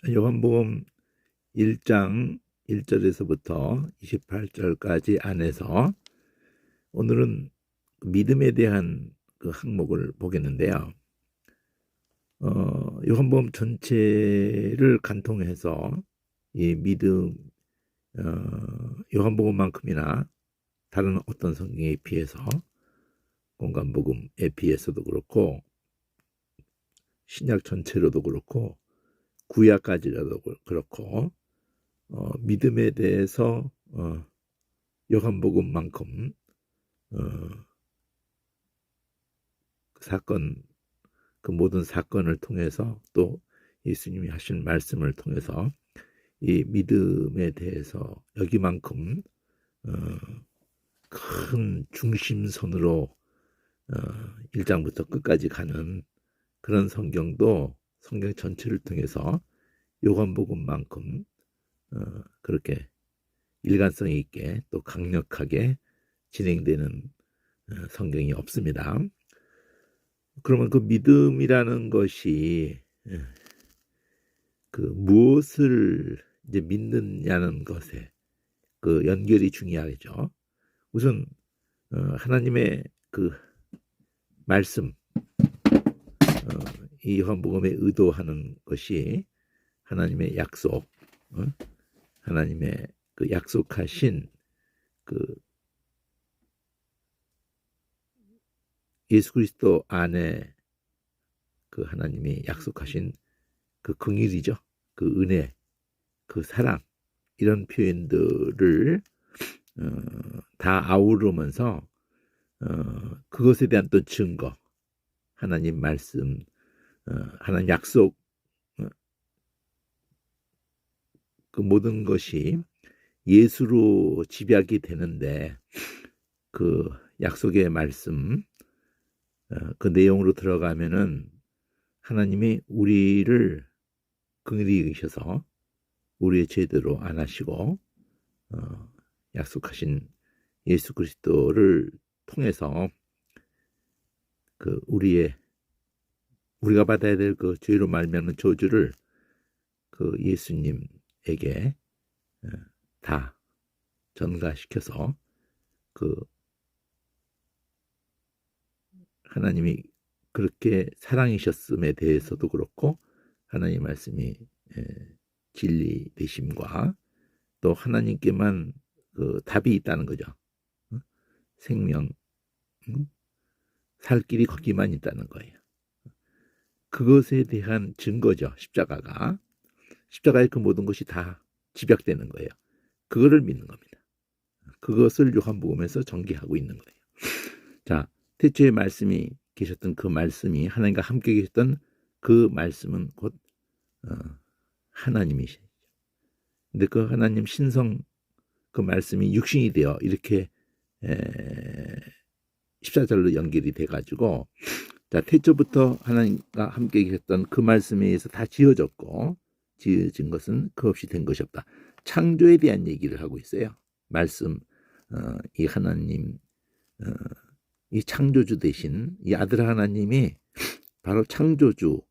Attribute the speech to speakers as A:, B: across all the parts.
A: 요한복음 1장 1절에서부터 28절까지 안에서 오늘은 믿음에 대한 그 항목을 보겠는데요. 요한복음 전체를 간통해서 이 믿음, 요한복음만큼이나 다른 어떤 성경에 비해서 공간복음에 비해서도 그렇고 신약 전체로도 그렇고 구약까지라도 그렇고 믿음에 대해서 요한복음만큼 사건, 그 모든 사건을 통해서 또 예수님이 하신 말씀을 통해서 이 믿음에 대해서 여기만큼 큰 중심선으로 1장부터 끝까지 가는 그런 성경도 성경 전체를 통해서 요한복음만큼 그렇게 일관성 있게 또 강력하게 진행되는 성경이 없습니다. 그러면 그 믿음이라는 것이 그 무엇을 이제 믿느냐는 것에 그 연결이 중요하죠. 우선 하나님의 그 말씀, 이 요한복음에 의도하는 것이 하나님의 약속, 하나님의 그 약속하신 그 예수 그리스도 안에 그 하나님이 약속하신 그 긍휼이죠. 그 은혜, 그 사랑, 이런 표현들을 다 아우르면서 그것에 대한 또 증거, 하나님 말씀, 하나님 약속, 그 모든 것이 예수로 집약이 되는데 그 약속의 말씀, 그 내용으로 들어가면은 하나님이 우리를 긍휼히 여기셔서 우리의 죄대로 안 하시고 약속하신 예수 그리스도를 통해서 그 우리가 받아야 될 그 죄로 말미암는 저주를 그 예수님에게 다 전가시켜서 그 하나님이 그렇게 사랑이셨음에 대해서도 그렇고 하나님 말씀이 진리 되심과 또 하나님께만 그 답이 있다는 거죠. 생명, 살 길이 거기만 있다는 거예요. 그것에 대한 증거죠. 십자가에 그 모든 것이 다 집약되는 거예요. 그거를 믿는 겁니다. 그것을 요한복음에서 전개하고 있는 거예요. 자, 태초에 말씀이 계셨던 그 말씀이 하나님과 함께 계셨던 그 말씀은 곧 하나님이시죠. 근데 그 하나님 신성 그 말씀이 육신이 되어 이렇게 14절로 연결이 돼가지고 자, 태초부터 하나님과 함께 계셨던 그 말씀에 의해서 다 지어졌고 지어진 것은 그 없이 된 것이 없다. 창조에 대한 얘기를 하고 있어요. 말씀, 이 하나님, 이 창조주 대신 이 아들 하나님이 바로 창조주,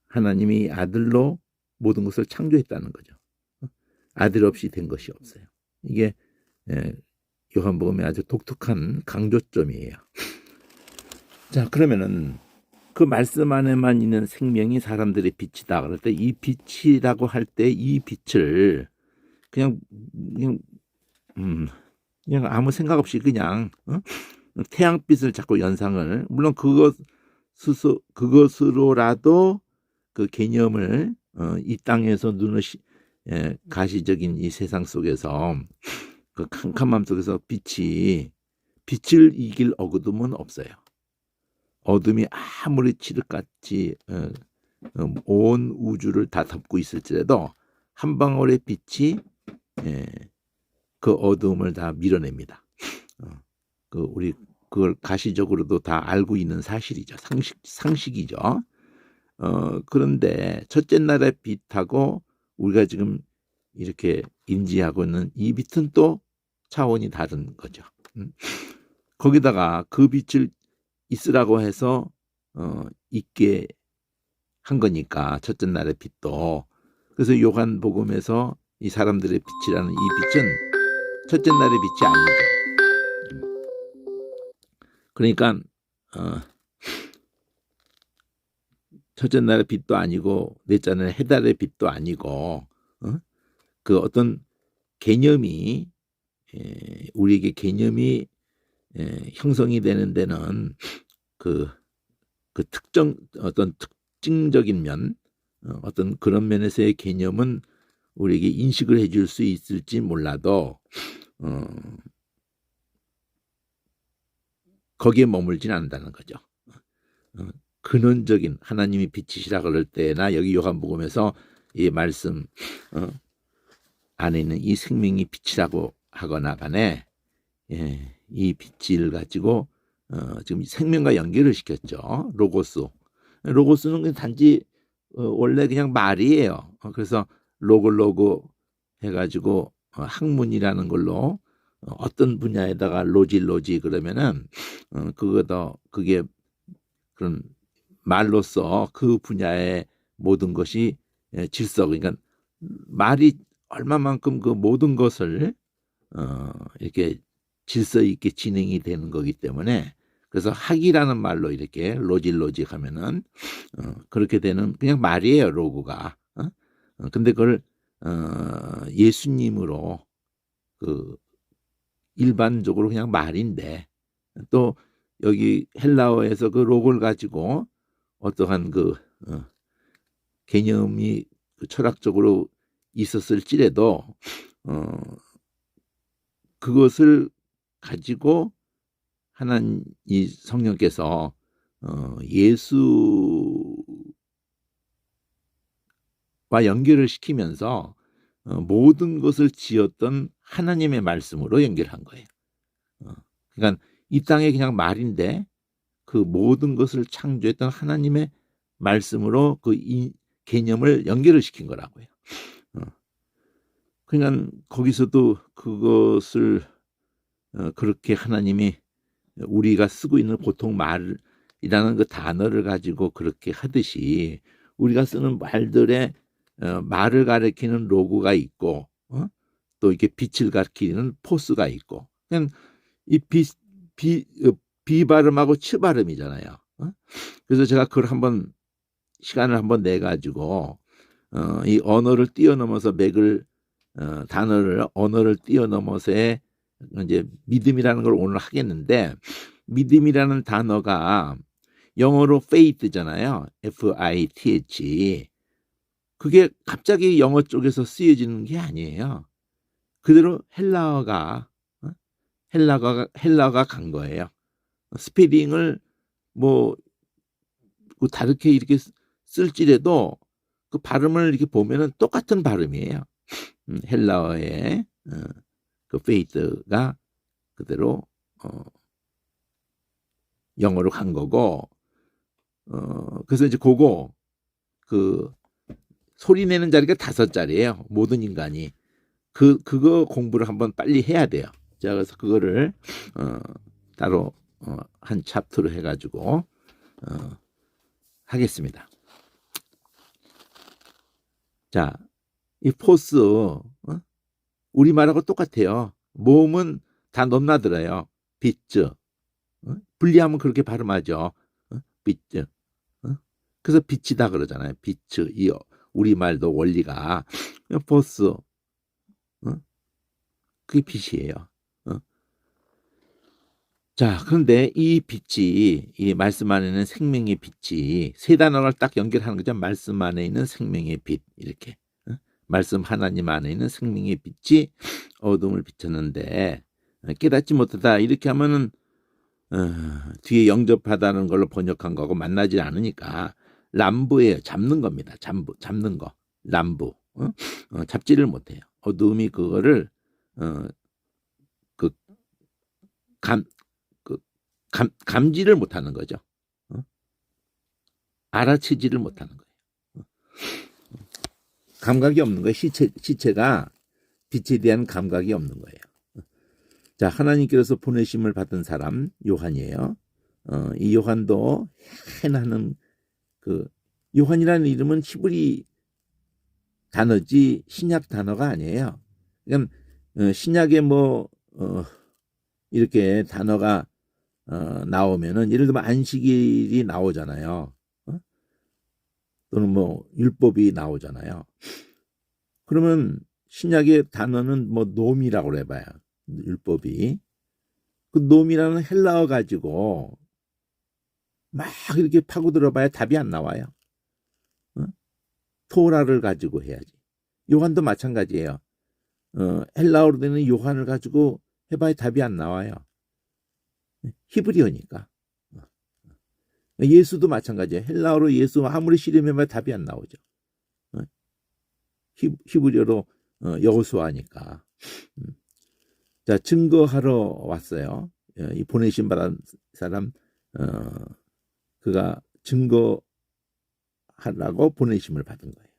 A: 하나님이 아들로 모든 것을 창조했다는 거죠. 아들 없이 된 것이 없어요. 이게 요한복음의 아주 독특한 강조점이에요. 자, 그러면은 그 말씀 안에만 있는 생명이 사람들의 빛이다. 그럴 때 이 빛이라고 할 때 이 빛을 그냥 아무 생각 없이 그냥 태양빛을 자꾸 연상을, 물론 그것으로라도 그 개념을 이 땅에서 가시적인 이 세상 속에서 그 캄캄함 속에서 빛을 이길 어둠은 없어요. 어둠이 아무리 칠흑같이 온 우주를 다 덮고 있을지라도 한 방울의 빛이 그 어둠을 다 밀어냅니다. 우리 그걸 가시적으로도 다 알고 있는 사실이죠. 상식이죠. 그런데 첫째 날의 빛하고 우리가 지금 이렇게 인지하고 있는 이 빛은 또 차원이 다른 거죠. 거기다가 그 빛을 있으라고 해서 있게 한 거니까 첫째 날의 빛도. 그래서 요한복음에서 이 사람들의 빛이라는 이 빛은 첫째 날의 빛이 아니죠. 그러니까 첫째 날의 빛도 아니고 넷째 날의 해달의 빛도 아니고 그 어떤 개념이 우리에게 개념이 형성이 되는 데는 그 특정 어떤 특징적인 면 어떤 그런 면에서의 개념은 우리에게 인식을 해줄 수 있을지 몰라도 거기에 머물지는 않는다는 거죠. 근원적인 하나님이 빛이시라 그럴 때나 여기 요한복음에서 이 말씀 안에 있는 이 생명이 빛이라고 하거나 간에 이 빛을 가지고 지금 생명과 연결을 시켰죠. 로고스는 단지 원래 그냥 말이에요. 그래서 로고 해가지고 학문이라는 걸로 어떤 분야에다가 로지 그러면은 그게 그런 말로써 그 분야의 모든 것이 질서, 그러니까 말이 얼마만큼 그 모든 것을 이렇게 질서 있게 진행이 되는 거기 때문에, 그래서 학이라는 말로 이렇게 로지 하면은 그렇게 되는 그냥 말이에요, 로고가. 근데 그걸 예수님으로 그 일반적으로 그냥 말인데, 또 여기 헬라어에서 그 로고를 가지고 어떠한 그 개념이 철학적으로 있었을지라도 그것을 가지고 하나님 이 성령께서 예수와 연결을 시키면서 모든 것을 지었던 하나님의 말씀으로 연결한 거예요. 그러니까 이 땅에 그냥 말인데 그 모든 것을 창조했던 하나님의 말씀으로 그 이 개념을 연결을 시킨 거라고요. 그러니까 거기서도 그것을 그렇게 하나님이 우리가 쓰고 있는 보통 말이라는 그 단어를 가지고 그렇게 하듯이 우리가 쓰는 말들의 말을 가리키는 로고가 있고 또 이렇게 빛을 가리키는 포스가 있고, 그냥 이 비 발음하고 치 발음이잖아요. 그래서 제가 그걸 한번 시간을 한번 내 가지고 이 언어를 뛰어넘어서 언어를 뛰어넘어서의 이제 믿음이라는 걸 오늘 하겠는데, 믿음이라는 단어가 영어로 faith잖아요. FITH. 그게 갑자기 영어 쪽에서 쓰여지는 게 아니에요. 그대로 헬라어가 간 거예요. 스페링을 뭐 다르게 이렇게 쓸지라도 그 발음을 이렇게 보면은 똑같은 발음이에요. 헬라어의 그 faith가 그대로 영어로 간 거고, 그래서 이제 그 소리 내는 자리가 5자리예요. 모든 인간이 그거 공부를 한번 빨리 해야 돼요. 자, 그래서 그거를 따로 한 챕터로 해가지고 하겠습니다. 자, 이 포스 우리말하고 똑같아요. 모음은 다 넘나들어요. 비트 분리하면 그렇게 발음하죠. 비트 그래서 빛이다 그러잖아요. 비트 이 우리말도 원리가 포스 그게 빛이에요. 자, 그런데 이 빛이, 이 말씀 안에 있는 생명의 빛이 세 단어를 딱 연결하는 거죠. 말씀 안에 있는 생명의 빛, 이렇게. 말씀 하나님 안에 있는 생명의 빛이 어둠을 비쳤는데 깨닫지 못하다, 이렇게 하면은 뒤에 영접하다는 걸로 번역한 거하고 만나지 않으니까 람부예요. 잡는 겁니다. 잡는 거. 람부. 잡지를 못해요. 어둠이 그거를 그 감지를 못하는 거죠. 알아채지를 못하는 거예요. 감각이 없는 거예요. 시체가 빛에 대한 감각이 없는 거예요. 자, 하나님께서 보내심을 받은 사람 요한이에요. 이 요한도 해나는 그 요한이라는 이름은 히브리 단어지 신약 단어가 아니에요. 그러니까 신약에 뭐 이렇게 단어가 나오면은 예를 들면 안식일이 나오잖아요. 또는 뭐 율법이 나오잖아요. 그러면 신약의 단어는 뭐 놈이라고 해봐요. 율법이. 그 놈이라는 헬라어 가지고 막 이렇게 파고 들어봐야 답이 안 나와요. 토라를 가지고 해야지. 요한도 마찬가지예요. 헬라어로 되는 요한을 가지고 해봐야 답이 안 나와요. 히브리어니까. 예수도 마찬가지예요. 헬라어로 예수 아무리 실험해봐야 답이 안 나오죠. 히브리어로 여호수아니까. 자, 증거하러 왔어요. 이 보내신 사람 그가 증거하라고 보내심을 받은 거예요.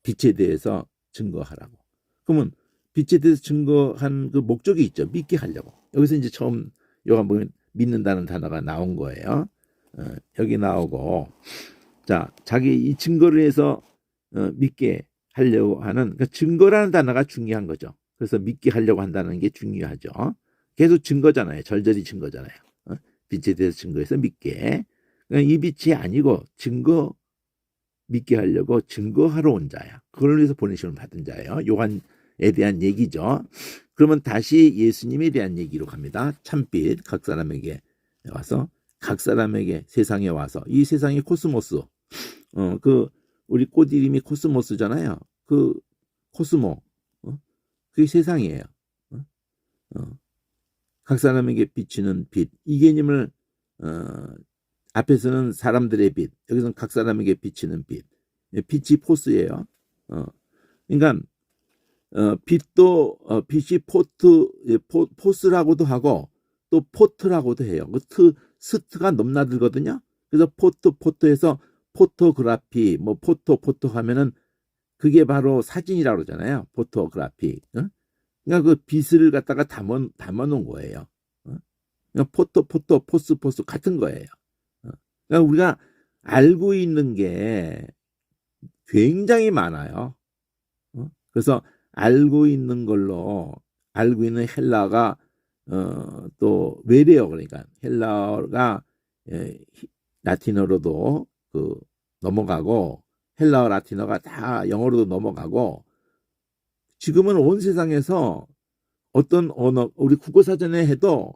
A: 빛에 대해서 증거하라고. 그러면 빛에 대해서 증거한 그 목적이 있죠. 믿게 하려고. 여기서 이제 처음 요한복음 믿는다는 단어가 나온 거예요. 여기 나오고, 자, 자기 이 증거를 해서 믿게 하려고 하는, 그러니까 증거라는 단어가 중요한 거죠. 그래서 믿게 하려고 한다는 게 중요하죠. 계속 증거잖아요. 절절히 증거잖아요. 빛에 대해서 증거해서 믿게. 그러니까 이 빛이 아니고 믿게 하려고 증거하러 온 자야. 그걸 위해서 보내심을 받은 자예요. 요한에 대한 얘기죠. 그러면 다시 예수님에 대한 얘기로 갑니다. 참빛 각 사람에게 와서, 각 사람에게 세상에 와서, 이 세상의 코스모스, 우리 꽃 이름이 코스모스잖아요. 그 코스모, 그게 세상이에요. 각 사람에게 비치는 빛, 이 개념을 앞에서는 사람들의 빛, 여기서는 각 사람에게 비치는 빛. 빛이 포스예요. 그러니까 빛도 빛이 포스라고도 하고 또 포트라고도 해요. 그 스트가 넘나들거든요. 그래서 포트에서 포토그래피, 뭐 포토 하면은 그게 바로 사진이라고 그러잖아요. 포토그래피. 그러니까 그 빛을 갖다가 담아놓은 거예요. 그러니까 포스 같은 거예요. 그러니까 우리가 알고 있는 게 굉장히 많아요. 그래서 알고 있는 걸로, 알고 있는 헬라가 또 외래어, 그러니까 헬라어가 라틴어로도 넘어가고, 헬라어 라틴어가 다 영어로도 넘어가고, 지금은 온 세상에서 어떤 언어, 우리 국어사전에 해도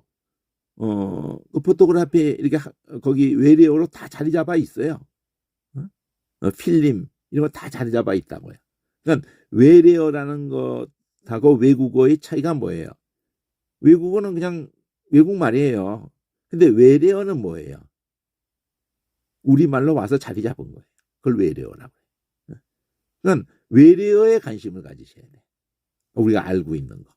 A: 그 포토그래피 이렇게 거기 외래어로 다 자리 잡아 있어요. 필름 이런 거 다 자리 잡아 있다고요. 그러니까 외래어라는 것하고 외국어의 차이가 뭐예요? 외국어는 그냥 외국말이에요. 근데 외래어는 뭐예요? 우리말로 와서 자리 잡은 거예요. 그걸 외래어라고 해요. 그러니까 외래어에 관심을 가지셔야 돼요. 우리가 알고 있는 거.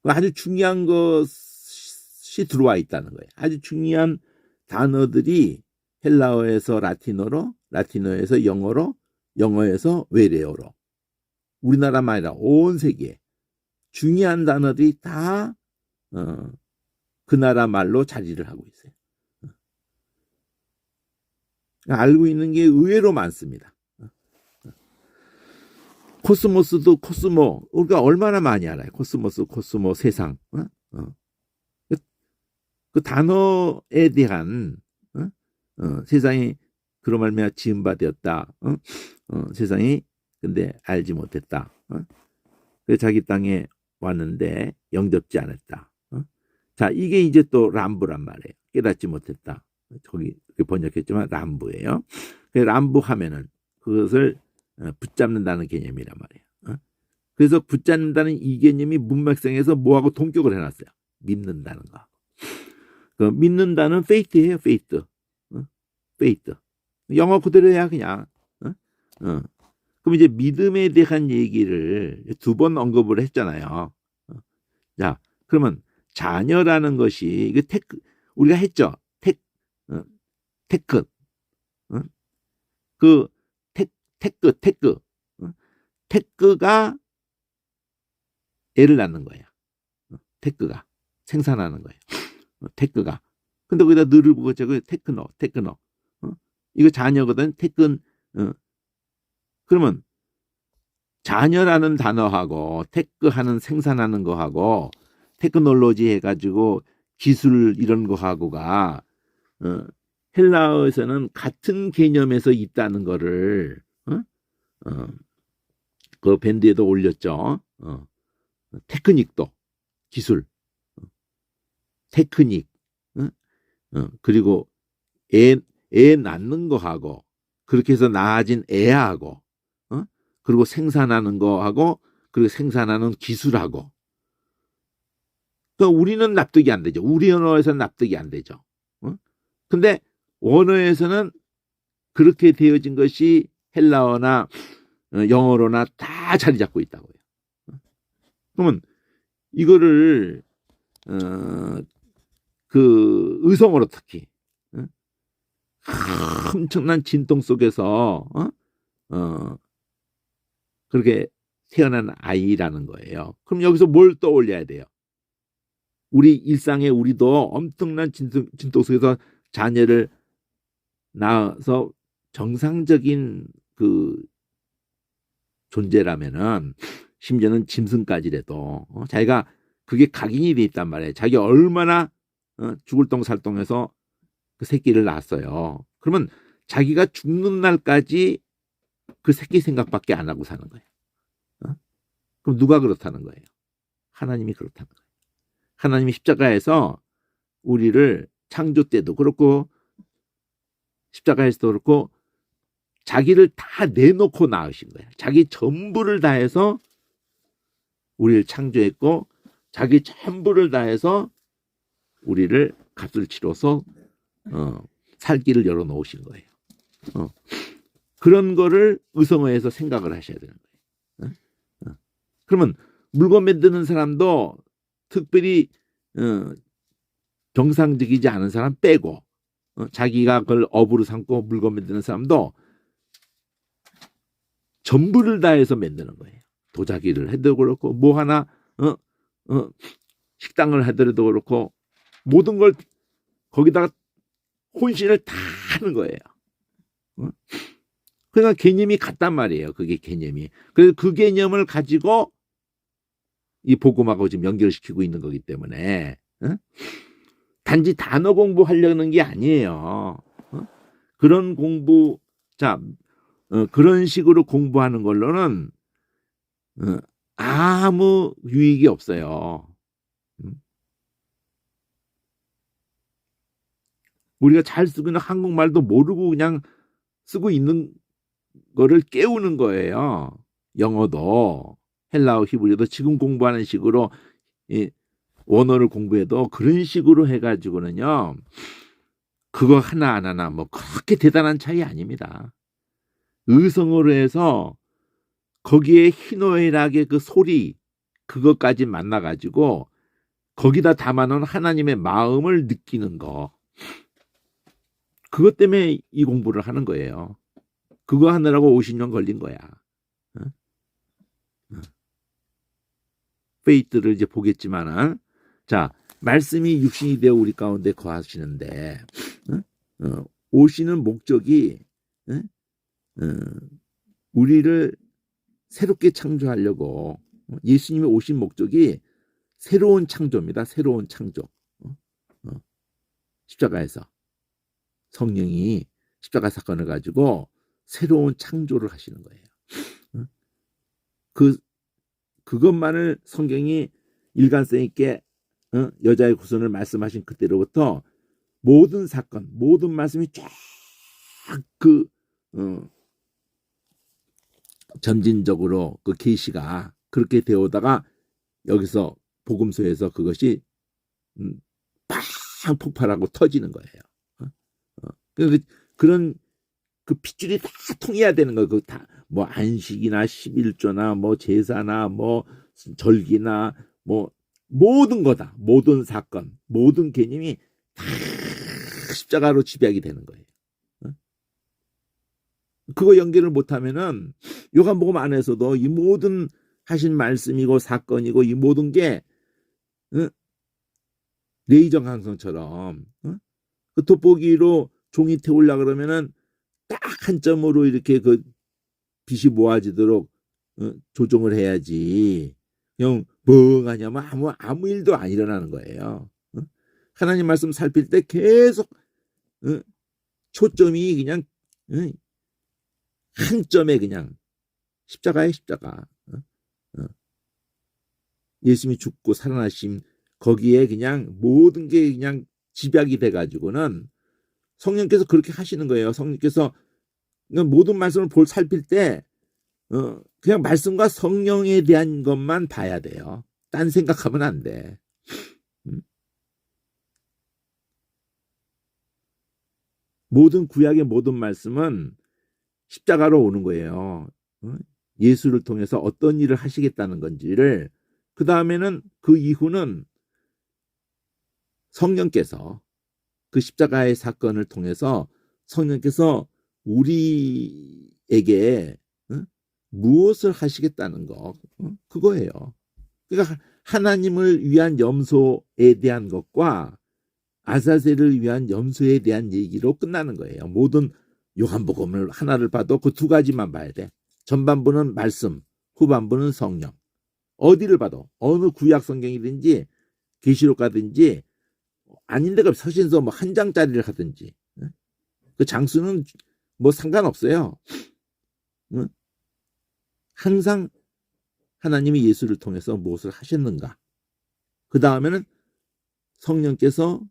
A: 아주 중요한 것이 들어와 있다는 거예요. 아주 중요한 단어들이 헬라어에서 라틴어로, 라틴어에서 영어로, 영어에서 외래어로, 우리나라만 아니라 온 세계에 중요한 단어들이 다 그 나라 말로 자리를 하고 있어요. 알고 있는 게 의외로 많습니다. 코스모스도 코스모, 우리가 얼마나 많이 알아요. 코스모, 세상. 그 단어에 대한 세상이 그런 말미암아 지은 바 되었다. 세상이 근데 알지 못했다. 그래서 자기 땅에 왔는데 영접지 않았다. 자, 이게 이제 또 람부란 말이에요. 깨닫지 못했다. 거기 번역했지만 람부예요. 람부 하면은 그것을 붙잡는다는 개념이란 말이에요. 그래서 붙잡는다는 이 개념이 문맥상에서 뭐하고 동격을 해놨어요. 믿는다는 거. 그 믿는다는 faith예요. faith. 영어 그대로야 그냥. 그럼 이제 믿음에 대한 얘기를 2번 언급을 했잖아요. 자, 그러면 자녀라는 것이 이거 우리가 했죠. 테크. 그 테크. 테크가 애를 낳는 거예요. 테크가 생산하는 거예요. 테크가. 근데 거기다 느를 붙였고 테크노. 이거 자녀거든. 테큰. 그러면 자녀라는 단어하고 테크하는 생산하는 거하고 테크놀로지 해가지고 기술 이런 거하고가 헬라어에서는 같은 개념에서 있다는 거를 그 밴드에도 올렸죠. 테크닉도 기술, 테크닉, 그리고 애 낳는 거하고 그렇게 해서 낳아진 애하고 그리고 생산하는 거하고 그리고 생산하는 기술하고 그러니까 우리는 납득이 안 되죠. 우리 언어에서는 납득이 안 되죠. 근데 원어에서는 그렇게 되어진 것이 헬라어나 영어로나 다 자리 잡고 있다고요. 그러면 이거를 그 의성어로 특히 엄청난 진동 속에서 그렇게 태어난 아이라는 거예요. 그럼 여기서 뭘 떠올려야 돼요? 우리 일상에 우리도 엄청난 진동 속에서 자녀를 낳아서 정상적인 그 존재라면은 심지어는 짐승까지라도 자기가 그게 각인이 돼 있단 말이에요. 자기 얼마나 죽을 똥살똥해서 그 새끼를 낳았어요. 그러면 자기가 죽는 날까지 그 새끼 생각밖에 안 하고 사는 거예요. 그럼 누가 그렇다는 거예요? 하나님이 그렇다는 거예요. 하나님이 십자가에서 우리를 창조 때도 그렇고 십자가에서도 그렇고 자기를 다 내놓고 낳으신 거예요. 자기 전부를 다해서 우리를 창조했고 자기 전부를 다해서 우리를 값을 치러서 살 길을 열어놓으신 거예요. 그런 거를 의성어에서 생각을 하셔야 되는 거예요. 그러면 물건 만드는 사람도 특별히 정상적이지 않은 사람 빼고 자기가 그걸 업으로 삼고 물건 만드는 사람도 전부를 다해서 만드는 거예요. 도자기를 해도 그렇고 뭐 하나 식당을 하더라도 그렇고 모든 걸 거기다가 혼신을 다 하는 거예요. 그러니까 개념이 같단 말이에요. 그게 개념이. 그래서 그 개념을 가지고 이 복음하고 지금 연결시키고 있는 거기 때문에 단지 단어 공부하려는 게 아니에요. 그런 공부, 자, 그런 식으로 공부하는 걸로는 아무 유익이 없어요. 우리가 잘 쓰고 있는 한국말도 모르고 그냥 쓰고 있는 거를 깨우는 거예요. 영어도 헬라어 히브리어도 지금 공부하는 식으로 원어를 공부해도 그런 식으로 해가지고는요. 그거 하나 안 하나 뭐 그렇게 대단한 차이 아닙니다. 의성어로 해서 거기에 희노애락의 그 소리 그것까지 만나가지고 거기다 담아놓은 하나님의 마음을 느끼는 거 그것 때문에 이 공부를 하는 거예요. 그거 하느라고 50년 걸린 거야. 페이트를 이제 보겠지만은 자 말씀이 육신이 되어 우리 가운데 거하시는데 오시는 목적이 우리를 새롭게 창조하려고 예수님이 오신 목적이 새로운 창조입니다. 새로운 창조. 십자가에서 성령이 십자가 사건을 가지고 새로운 창조를 하시는 거예요. 그것만을 성경이 일관성 있게 여자의 구선을 말씀하신 그때로부터 모든 사건, 모든 말씀이 쫙 그 점진적으로 그 계시가 그렇게 되어오다가 여기서 복음서에서 그것이 팍 폭발하고 터지는 거예요. 그런 그 핏줄이 다 통해야 되는 거예요. 그 다 뭐 안식이나 11조나 뭐 제사나 뭐 절기나 뭐 모든 거다. 모든 사건, 모든 개념이 다 십자가로 집약이 되는 거예요. 그거 연결을 못하면은 요한복음 안에서도 이 모든 하신 말씀이고 사건이고 이 모든 게 레이저 강성처럼 그 돋보기로 종이 태우려 그러면은 딱 한 점으로 이렇게 그 빛이 모아지도록 조정을 해야지. 그냥 멍하냐면 아무 일도 안 일어나는 거예요. 하나님 말씀 살필 때 계속 초점이 그냥 한 점에 그냥 십자가에 십자가. 예수님이 죽고 살아나심 거기에 그냥 모든 게 그냥 집약이 돼가지고는 성령께서 그렇게 하시는 거예요. 성령께서 모든 말씀을 살필 때 그냥 말씀과 성령에 대한 것만 봐야 돼요. 딴 생각하면 안 돼. 모든 구약의 모든 말씀은 십자가로 오는 거예요. 예수를 통해서 어떤 일을 하시겠다는 건지를 그 다음에는 그 이후는 성령께서 그 십자가의 사건을 통해서 성령께서 우리에게 무엇을 하시겠다는 거 그거예요. 그러니까 하나님을 위한 염소에 대한 것과 아사셀을 위한 염소에 대한 얘기로 끝나는 거예요. 모든 요한복음을 하나를 봐도 그 두 가지만 봐야 돼. 전반부는 말씀, 후반부는 성령. 어디를 봐도 어느 구약 성경이든지 계시록 가든지 아닌 데가 서신서 뭐 한 장짜리를 하든지 그 장수는 뭐 상관없어요. 항상 하나님이 예수를 통해서 무엇을 하셨는가. 그 다음에는 성령께서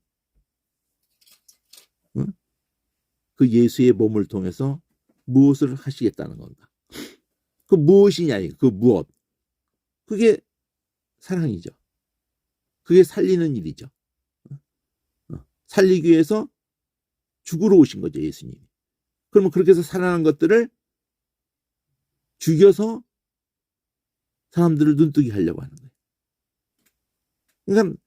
A: 그 예수의 몸을 통해서 무엇을 하시겠다는 건가. 그 무엇이냐, 그 무엇. 그게 사랑이죠. 그게 살리는 일이죠. 살리기 위해서 죽으러 오신 거죠, 예수님이. 그러면 그렇게 해서 살아난 것들을 죽여서 사람들을 눈뜨게 하려고 하는 거예요. 그러니까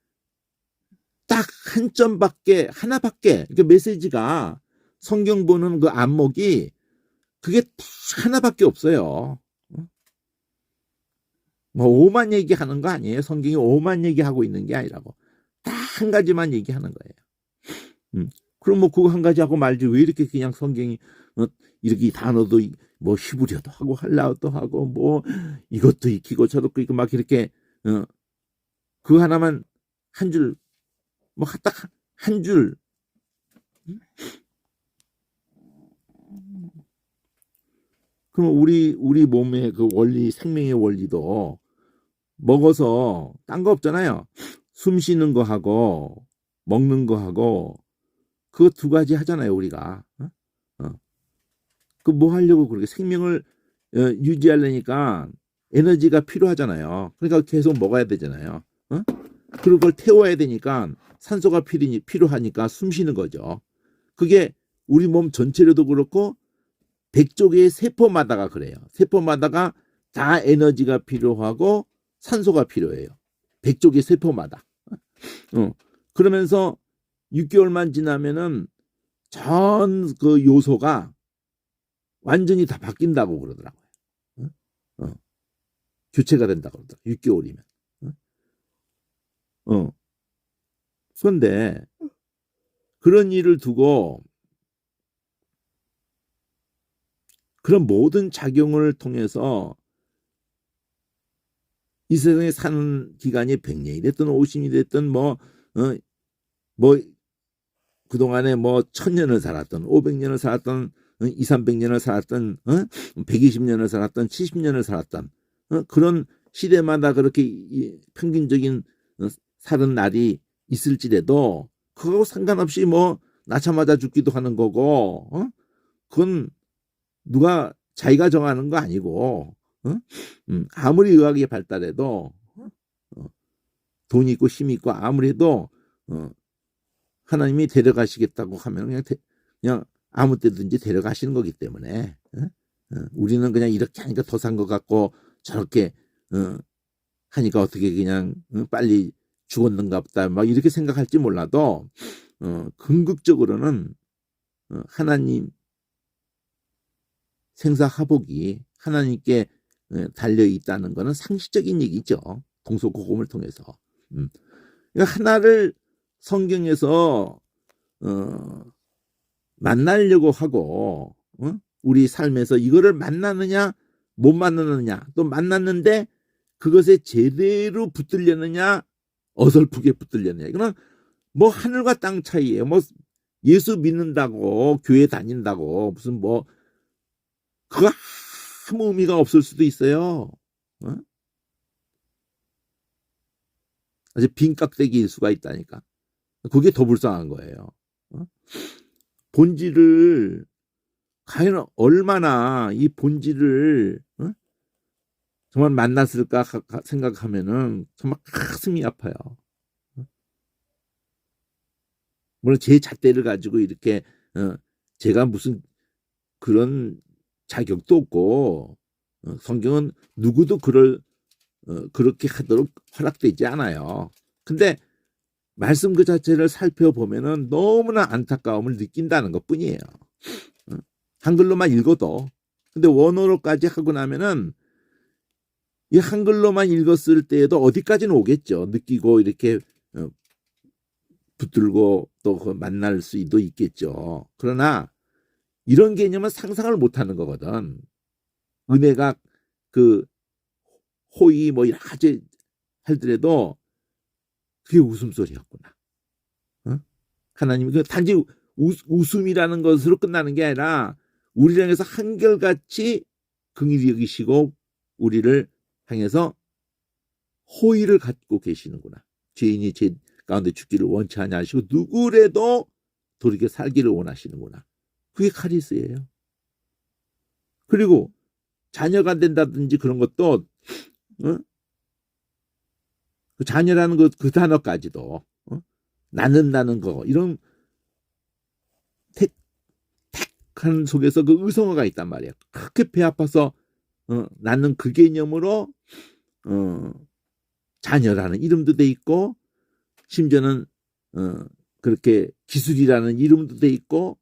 A: 딱 한 점밖에, 하나밖에, 그러니까 메시지가 성경 보는 그 안목이 그게 딱 하나밖에 없어요. 뭐 오만 얘기하는 거 아니에요. 성경이 오만 얘기하고 있는 게 아니라고. 딱 한 가지만 얘기하는 거예요. 그럼 뭐 그거 한 가지 하고 말지 왜 이렇게 그냥 성경이 이렇게 단어도 뭐 히브리어도 하고 할라어도 하고 뭐 이것도 익히고 저것도 익히고 막 이렇게 그 하나만 한 줄 뭐 딱 한 줄 그럼 우리 몸의 그 원리 생명의 원리도 먹어서 딴 거 없잖아요. 숨 쉬는 거 하고 먹는 거 하고 그거 두 가지 하잖아요 우리가. 그 뭐 하려고 그렇게 생명을 유지하려니까 에너지가 필요하잖아요. 그러니까 계속 먹어야 되잖아요. 그리고 그걸 태워야 되니까 산소가 필요하니까 숨 쉬는 거죠. 그게 우리 몸 전체로도 그렇고 100조개의 세포마다가 그래요. 세포마다가 다 에너지가 필요하고 산소가 필요해요. 100조개 세포마다. 그러면서 6개월만 지나면은 전 그 요소가 완전히 다 바뀐다고 그러더라고요. 교체가 된다고 그러더라고요. 6개월이면. 그런데 그런 일을 두고 그런 모든 작용을 통해서 이 세상에 사는 기간이 100년이 됐든 50년이 됐든 뭐 그동안에 뭐 1000년을 살았던 500년을 살았던 2, 300년을 살았던 120년을 살았던 70년을 살았던 그런 시대마다 그렇게 평균적인 사는 날이 있을지라도 그거하고 상관없이 뭐 낳자마자 죽기도 하는 거고 그건 누가 자기가 정하는 거 아니고 아무리 의학이 발달해도 돈 있고 힘 있고 아무리 해도 하나님이 데려가시겠다고 하면 그냥 아무 때든지 데려가시는 거기 때문에 우리는 그냥 이렇게 하니까 더 산 것 같고 저렇게 하니까 어떻게 그냥 빨리 죽었는가 보다 막 이렇게 생각할지 몰라도 궁극적으로는 하나님 생사화복이 하나님께 달려있다는 것은 상식적인 얘기죠. 동서고금을 통해서. 그러니까 하나를 성경에서 만나려고 하고 우리 삶에서 이거를 만나느냐 못 만나느냐, 또 만났는데 그것에 제대로 붙들려느냐 어설프게 붙들려느냐, 이거는 뭐 하늘과 땅 차이예요. 뭐 예수 믿는다고 교회 다닌다고 무슨 뭐 그거 아무 의미가 없을 수도 있어요. 아주 빈깍대기일 수가 있다니까. 그게 더 불쌍한 거예요. 본질을 과연 얼마나 이 본질을 정말 만났을까 생각하면은 정말 가슴이 아파요. 물론 제 잣대를 가지고 이렇게 제가 무슨 그런 자격도 없고 성경은 누구도 그렇게 하도록 허락되지 않아요. 근데 말씀 그 자체를 살펴보면은 너무나 안타까움을 느낀다는 것뿐이에요. 한글로만 읽어도. 근데 원어로까지 하고 나면은 이 한글로만 읽었을 때에도 어디까지는 오겠죠. 느끼고 이렇게 붙들고 또 만날 수도 있겠죠. 그러나 이런 개념은 상상을 못하는 거거든. 은혜가 그 호의 뭐 여러 가지 하더라도 그게 웃음소리였구나. 하나님이 그 단지 웃음이라는 것으로 끝나는 게 아니라 우리를 향해서 한결같이 긍휼히 여기시고 우리를 향해서 호의를 갖고 계시는구나. 죄인이 죄 가운데 죽기를 원치 아니하시고 누구라도 돌이켜 살기를 원하시는구나. 그게 카리스예요. 그리고 자녀가 된다든지 그런 것도 그 자녀라는 그 단어까지도 낳는다는 거, 이런 택한 속에서 그 의성어가 있단 말이야. 그렇게 배 아파서 낳는 그 개념으로 자녀라는 이름도 돼 있고, 심지어는 그렇게 기술이라는 이름도 돼 있고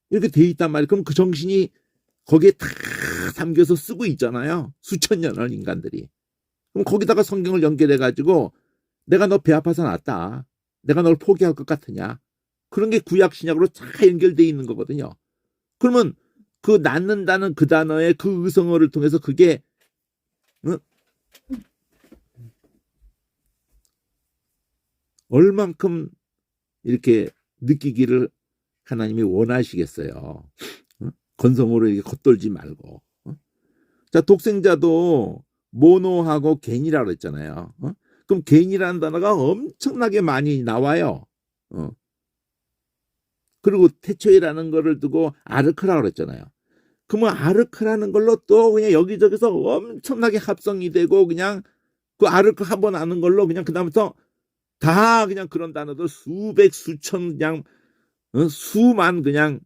A: 이렇게 돼 있단 말이에요. 그럼 그 정신이 거기에 다 담겨서 쓰고 있잖아요. 수천 년을 인간들이. 그럼 거기다가 성경을 연결해 가지고 내가 너 배 아파서 낳았다, 내가 널 포기할 것 같으냐, 그런 게 구약 신약으로 다 연결돼 있는 거거든요. 그러면 그 낳는다는 그 단어의 그 의성어를 통해서 그게 얼만큼 이렇게 느끼기를 하나님이 원하시겠어요. 건성으로 이렇게 겉돌지 말고. 자, 독생자도 모노하고 겐이라고 그랬잖아요. 그럼 겐이라는 단어가 엄청나게 많이 나와요. 그리고 태초이라는 거를 두고 아르크라고 그랬잖아요. 그러면 아르크라는 걸로 또 그냥 여기저기서 엄청나게 합성이 되고 그냥 그 아르크 한번 아는 걸로 그냥 그다음부터 다 그냥 그런 단어들 수백 수천 그냥 수만 그냥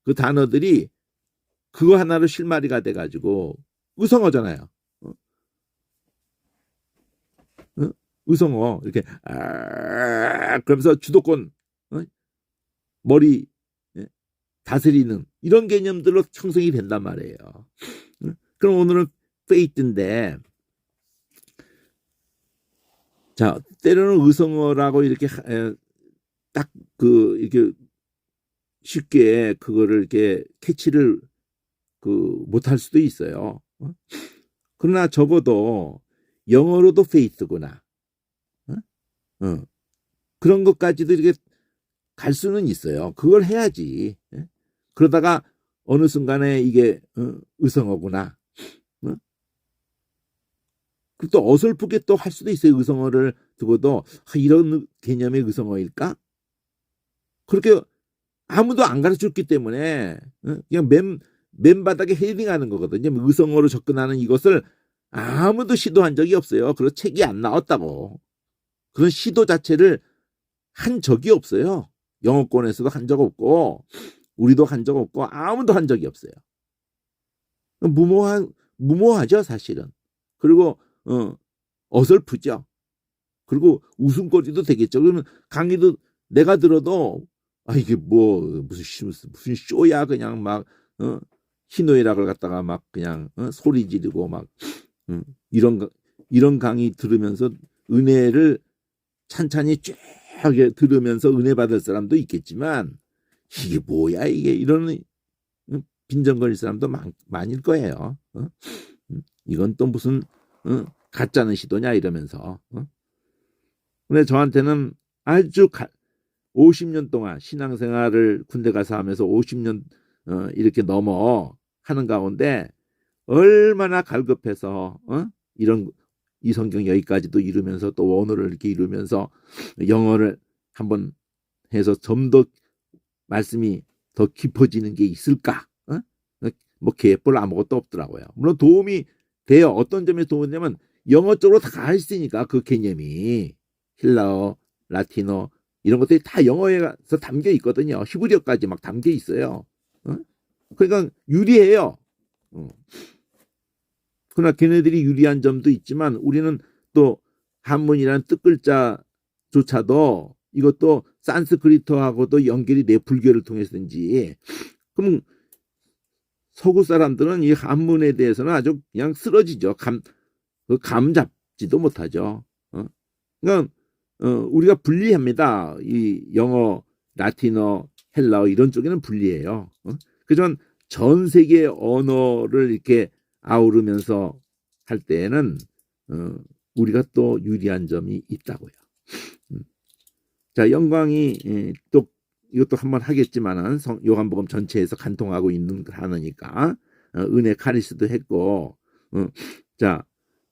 A: 그 단어들이 그거 하나로 실마리가 돼가지고 의성어잖아요. 의성어 이렇게 그러면서 주도권 머리 다스리는 이런 개념들로 형성이 된단 말이에요. 그럼 오늘은 페이트인데, 자, 때로는 의성어라고 이렇게 딱 그 이렇게 쉽게 그거를 이렇게 캐치를 못할 수도 있어요. 그러나 적어도 영어로도 페이트구나. 그런 것까지도 이렇게 갈 수는 있어요. 그걸 해야지. 그러다가 어느 순간에 이게 의성어구나. 또 어설프게 또 할 수도 있어요. 의성어를 두고도 이런 개념의 의성어일까? 그렇게 아무도 안 가르쳐줬기 때문에 그냥 맨바닥에 헤딩하는 거거든요. 의성어로 접근하는 이것을 아무도 시도한 적이 없어요. 그리고 책이 안 나왔다고. 그런 시도 자체를 한 적이 없어요. 영어권에서도 한 적 없고 우리도 한 적 없고 아무도 한 적이 없어요. 무모하죠 사실은. 그리고 어설프죠. 그리고 웃음거리도 되겠죠. 그러면 강의도 내가 들어도 이게 뭐 무슨 쇼야 그냥 막 희노애락을 갖다가 막 그냥 소리 지르고 막 이런 강의 들으면서 은혜를 찬찬히 쭉 들으면서 은혜 받을 사람도 있겠지만 이게 뭐야 이게 이런 빈정거릴 사람도 많을 거예요. 이건 또 무슨 가짜는 시도냐 이러면서. 근데 저한테는 아주 50년 동안 신앙생활을 군대 가서 하면서 50년 이렇게 넘어 하는 가운데 얼마나 갈급해서 이런 이 성경 여기까지도 이루면서 또 원어를 이렇게 이루면서 영어를 한번 해서 좀 더 말씀이 더 깊어지는 게 있을까? 뭐 개뿔 아무것도 없더라고요. 물론 도움이 돼요. 어떤 점에 도움이 되냐면 영어 쪽으로 다 있으니까 그 개념이 힐라어, 라틴어 이런 것들이 다 영어에서 담겨 있거든요. 히브리어까지 막 담겨 있어요. 그러니까 유리해요. 그러나 걔네들이 유리한 점도 있지만 우리는 또 한문이라는 뜻글자조차도 이것도 산스크리트하고도 연결이 돼 불교를 통해서든지. 그럼 서구 사람들은 이 한문에 대해서는 아주 그냥 쓰러지죠. 감 잡지도 못하죠. 그러니까 우리가 불리합니다. 이 영어, 라틴어, 헬라어 이런 쪽에는 불리해요. 그전 전 세계 언어를 이렇게 아우르면서 할 때에는 우리가 또 유리한 점이 있다고요. 자, 영광이 또 이것도 한번 하겠지만은 요한복음 전체에서 간통하고 있는 하나니까 은혜 카리스도 했고, 자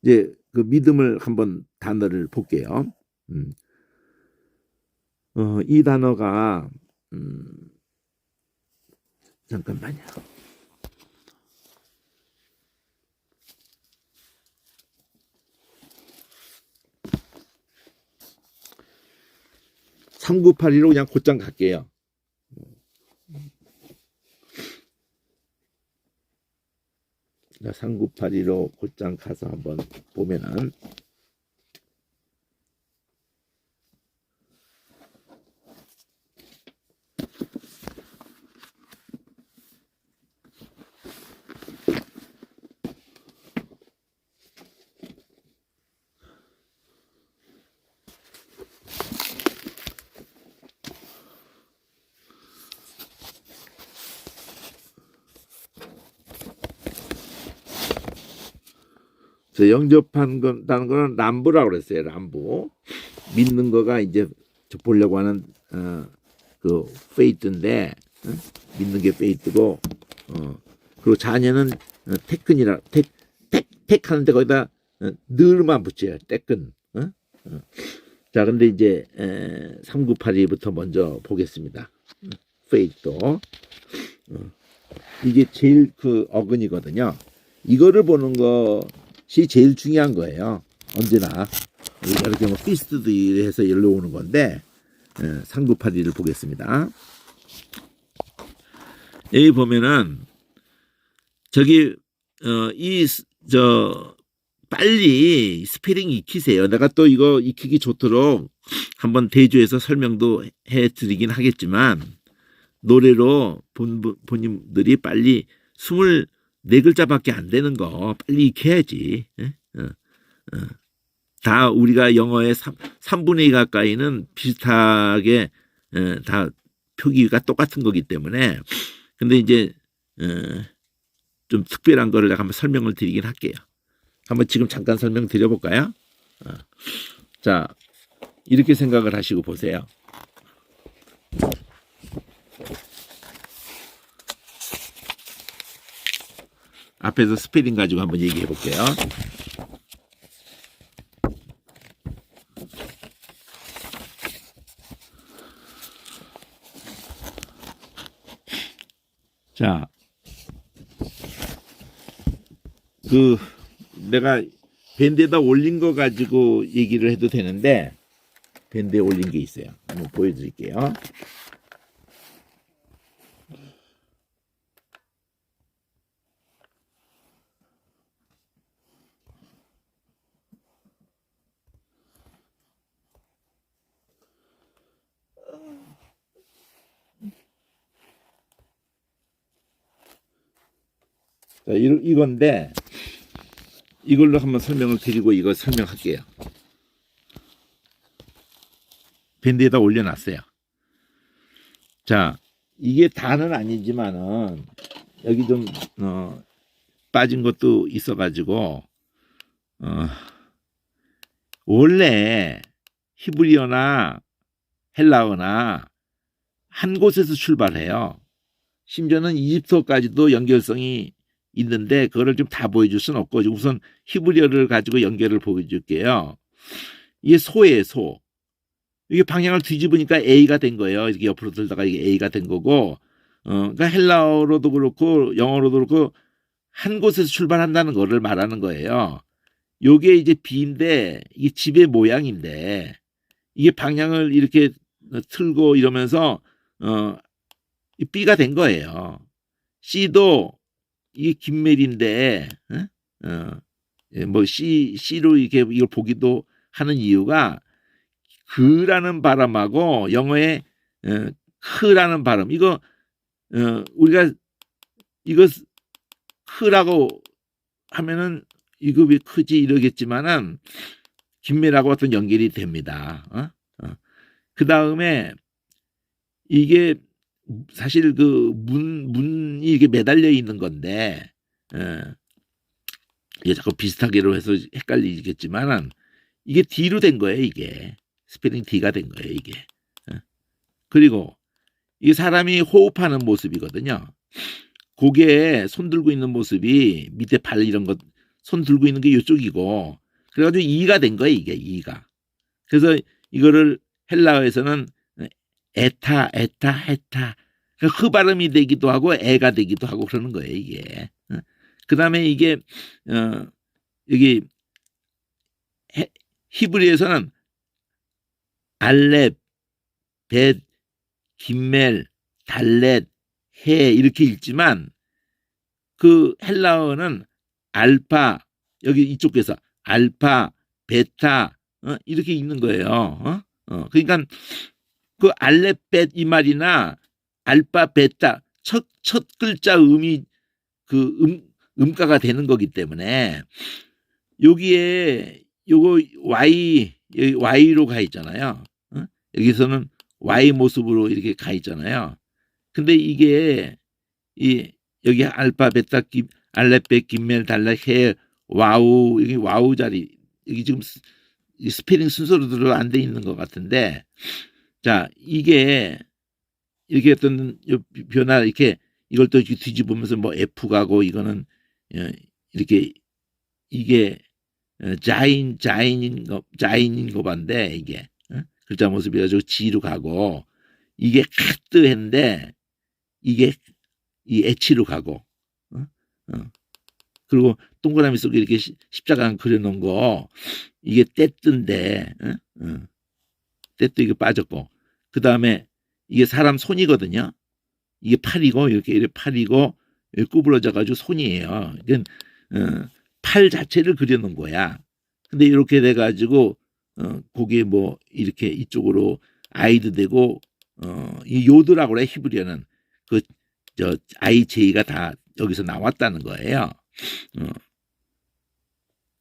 A: 이제 그 믿음을 한번 단어를 볼게요. 이 단어가 잠깐만요. (3982로) 그냥 곧장 갈게요. 자, 3982로 곧장 가서 한번 보면은 영접한다는 거는 람부라고 그랬어요. 람부. 믿는 거가 이제 보려고 하는 그 페이트인데 믿는 게 페이트고 그리고 자녀는 테큰이라 택 하는데 거기다 늘만 붙여요. 테큰. 자, 근데 이제 3982부터 먼저 보겠습니다. 페이트. 이게 제일 그 어근이거든요. 이거를 보는 것이 제일 중요한 거예요. 언제나 이렇게 뭐 피스트도 해서 일로 오는 건데 3982를 보겠습니다. 여기 보면은 저기 빨리 스페링 익히세요. 내가 또 이거 익히기 좋도록 한번 대조해서 설명도 해드리긴 하겠지만 노래로 본인들이 빨리 24글자밖에 안 되는 거 빨리 익혀야지. 다 우리가 영어의 3분의 2 가까이는 비슷하게 다 표기가 똑같은 거기 때문에. 근데 이제 좀 특별한 거를 내가 한번 설명을 드리긴 할게요. 한번 지금 잠깐 설명 드려볼까요? 자, 이렇게 생각을 하시고 보세요. 앞에서 스페링 가지고 한번 얘기해 볼게요. 자, 내가 밴드에다 올린 거 가지고 얘기를 해도 되는데 밴드에 올린 게 있어요. 한번 보여드릴게요. 자, 이건데 이걸로 한번 설명을 드리고 이거 설명할게요. 밴드에다 올려놨어요. 자, 이게 다는 아니지만은 여기 좀 빠진 것도 있어가지고 원래 히브리어나 헬라어나 한 곳에서 출발해요. 심지어는 이집트어까지도 연결성이 있는데 그거를 좀 다 보여줄 수는 없고 우선 히브리어를 가지고 연결을 보여줄게요. 이게 소예요, 소. 이게 방향을 뒤집으니까 A가 된 거예요. 이렇게 옆으로 들다가 이게 A가 된 거고, 그러니까 헬라어로도 그렇고 영어로도 그렇고 한 곳에서 출발한다는 거를 말하는 거예요. 요게 이제 B인데 이게 집의 모양인데 이게 방향을 이렇게 틀고 이러면서 B가 된 거예요. C도 이게 김멜인데 뭐 C로 이렇게 이걸 보기도 하는 이유가 그라는 발음하고 영어의 크라는 발음 이거 우리가 이거 크라고 하면은 이거 왜 크지 이러겠지만은 김멜하고 어떤 연결이 됩니다. 그 다음에 이게 사실 그 문이 이게 매달려 있는 건데 이게 자꾸 비슷하게로 해서 헷갈리겠지만은 이게 D로 된 거예요. 이게 스페링 D가 된 거예요. 이게 그리고 이 사람이 호흡하는 모습이거든요. 고개에 손 들고 있는 모습이 밑에 발 이런 것 손 들고 있는 게 이쪽이고 그래가지고 E가 된 거예요. 이게 E가. 그래서 이거를 헬라어에서는 에타, 에타, 헤타. 그 발음이 되기도 하고 애가 되기도 하고 그러는 거예요. 이게. 그 다음에 이게 여기 히브리에서는 알렙, 벳, 김멜, 달렛, 해 이렇게 읽지만 그 헬라어는 알파 여기 이쪽에서 알파, 베타 이렇게 읽는 거예요. 그러니까 그 알렙, 벳 이 말이나 알파, 베타 첫 글자 음이 그 음가가 되는 거기 때문에 여기에 요거 여기 Y로 가 있잖아요. 여기서는 Y 모습으로 이렇게 가 있잖아요. 근데 이게 여기 알파, 베타, 알렙, 벳, 김멜, 달렛, 해, 와우 여기 와우 자리 여기 지금 스페링 순서로 안 돼 있는 것 같은데 자 이게 이렇게 어떤 변화 이렇게 이걸 또 뒤집으면서 뭐 F 가고 이거는 이렇게 이게 자인인 거 반데 이게 글자 모습이 가지고 G로 가고 이게 카트 했는데 이게 이 H로 가고 그리고 동그라미 속에 이렇게 십자가 그려놓은 거 이게 떼뜬데 떼뜨 이게 빠졌고 그 다음에 이게 사람 손이거든요. 이게 팔이고 이렇게 팔이고 이렇게 구부러져 가지고 손이에요. 그러니까 팔 자체를 그려놓은 거야. 근데 이렇게 돼 가지고 거기에 뭐 이렇게 이쪽으로 아이도 되고 이 요드라고 그래 히브리어는 그 저 IJ가 다 여기서 나왔다는 거예요.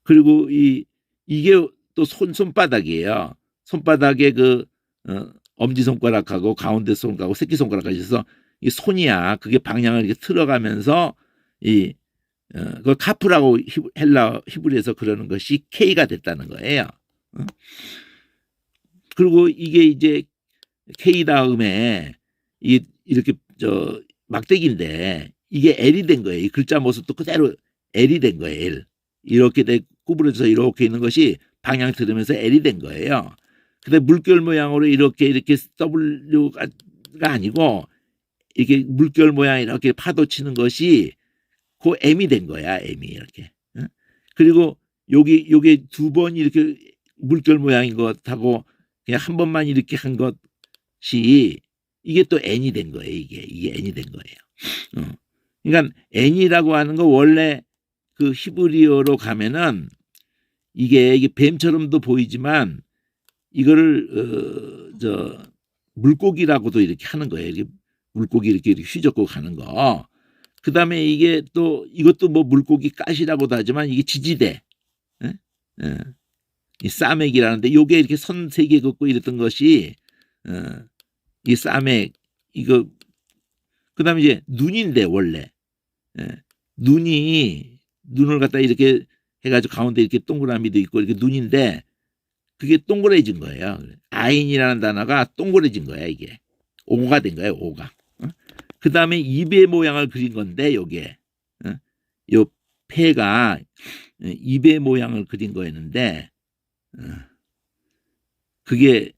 A: 그리고 이게 또 손바닥이에요. 손바닥에 그 엄지손가락하고 가운데 손가락하고 새끼손가락까지 있어서 이 손이야. 그게 방향을 이렇게 틀어가면서 그 카프라고 히브리에서 그러는 것이 K가 됐다는 거예요. 그리고 이게 이제 K 다음에 이렇게 막대기인데 이게 L이 된 거예요. 이 글자 모습도 그대로 L이 된 거예요. L. 이렇게 구부러져서 이렇게 있는 것이 방향 들으면서 L이 된 거예요. 근데 물결 모양으로 이렇게 W가 아니고 이렇게 물결 모양 이렇게 파도 치는 것이 그 M이 된 거야. M이 이렇게. 그리고 요게 두 번 이렇게 물결 모양인 것하고 그냥 한 번만 이렇게 한 것이 이게 또 N이 된 거예요. 이게 N이 된 거예요. 그러니까 N이라고 하는 거 원래 그 히브리어로 가면은 이게 뱀처럼도 보이지만 이거를 물고기라고도 이렇게 하는 거예요. 이렇게 물고기 이렇게 휘젓고 가는 거. 그 다음에 이게 또 이것도 뭐 물고기 가시라고도 하지만 이게 지지대, 이 싸맥이라는데 요게 이렇게 선 세 개 긋고 이랬던 것이 이 싸맥 이거 그 다음에 이제 눈인데 원래 눈을 갖다 이렇게 해가지고 가운데 이렇게 동그라미도 있고 이렇게 눈인데 그게 동그래진 거예요. 아인이라는 단어가 동그래진 거야 이게. 오가 된 거예요. 오가. 그 다음에 입의 모양을 그린 건데 요게 요 폐가 입의 모양을 그린 거였는데 그게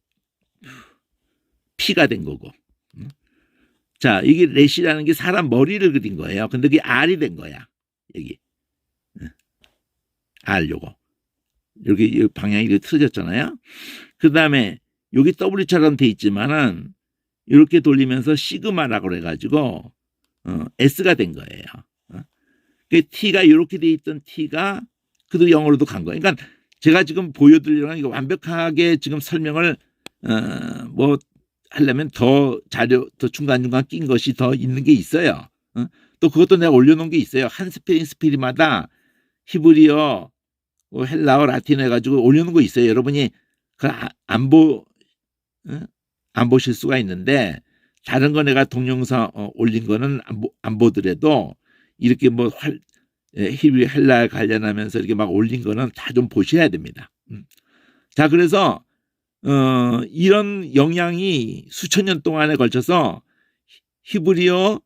A: 피가 된 거고. 자, 이게 렛이라는 게 사람 머리를 그린 거예요. 근데 그게 알이 된 거야. 여기. 알 요거. 여기 방향이 이렇게 틀어졌잖아요. 그 다음에 여기 W처럼 돼 있지만은 이렇게 돌리면서 시그마라고 해가지고 S가 된 거예요. 그 T가 이렇게 돼 있던 T가 그도 0으로도 간 거예요. 그러니까 제가 지금 보여드리려는 이거 완벽하게 지금 설명을 뭐 하려면 더 자료 더 중간중간 낀 것이 더 있는 게 있어요. 또 그것도 내가 올려놓은 게 있어요. 한 스피리마다 히브리어, 헬라어, 라틴어 해가지고 올려놓은 거 있어요. 여러분이 안 보실 수가 있는데 다른 거 내가 동영상 올린 거는 안 보더라도 이렇게 뭐 히브리 헬라에 관련하면서 이렇게 막 올린 거는 다 좀 보셔야 됩니다. 자, 그래서 이런 영향이 수천 년 동안에 걸쳐서 히브리어,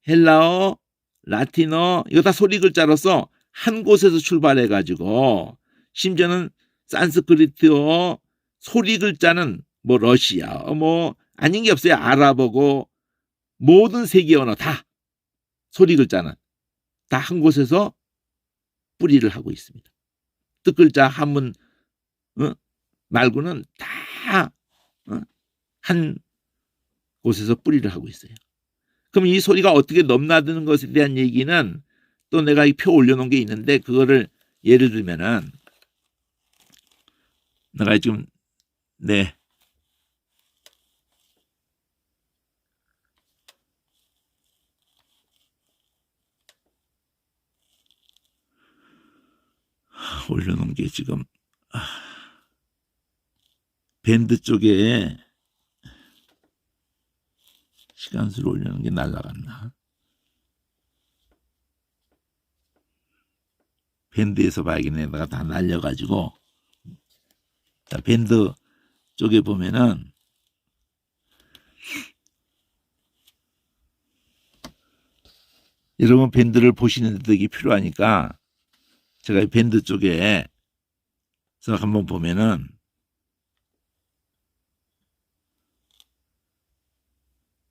A: 헬라어, 라틴어 이거 다 소리 글자로서 한 곳에서 출발해 가지고 심지어는 산스크리트어 소리 글자는 뭐 러시아어 뭐 아닌 게 없어요. 아랍어고 모든 세계 언어 다 소리 글자는 다 한 곳에서 뿌리를 하고 있습니다. 뜻글자 한문 말고는 다 한 곳에서 뿌리를 하고 있어요. 그럼 이 소리가 어떻게 넘나드는 것에 대한 얘기는 또 내가 이 표 올려놓은 게 있는데 그거를 예를 들면은 내가 지금 올려놓은 게 지금 밴드 쪽에 시간수를 올려놓은 게 날라갔나? 밴드에서 봐야겠네. 내가 다 날려가지고. 자, 밴드 쪽에 보면은 여러분 밴드를 보시는 데도 이게 필요하니까 제가 이 밴드 쪽에서 한번 보면은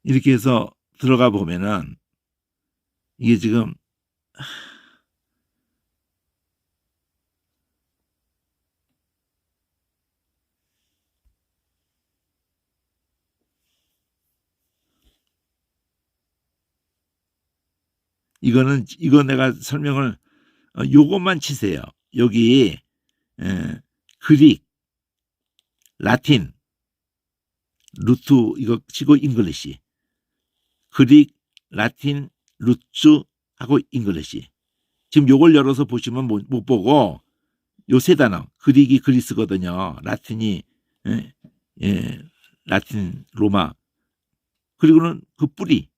A: 이렇게 해서 들어가 보면은 이게 지금 이거 내가 설명을 요것만 치세요. 여기 그릭, 라틴, 루트 이거 치고 잉글리시. 그릭, 라틴, 루츠하고 잉글리시. 지금 요걸 열어서 보시면 못 보고 요 세 단어. 그릭이 그리스거든요. 라틴이 라틴 로마. 그리고는 그 뿌리.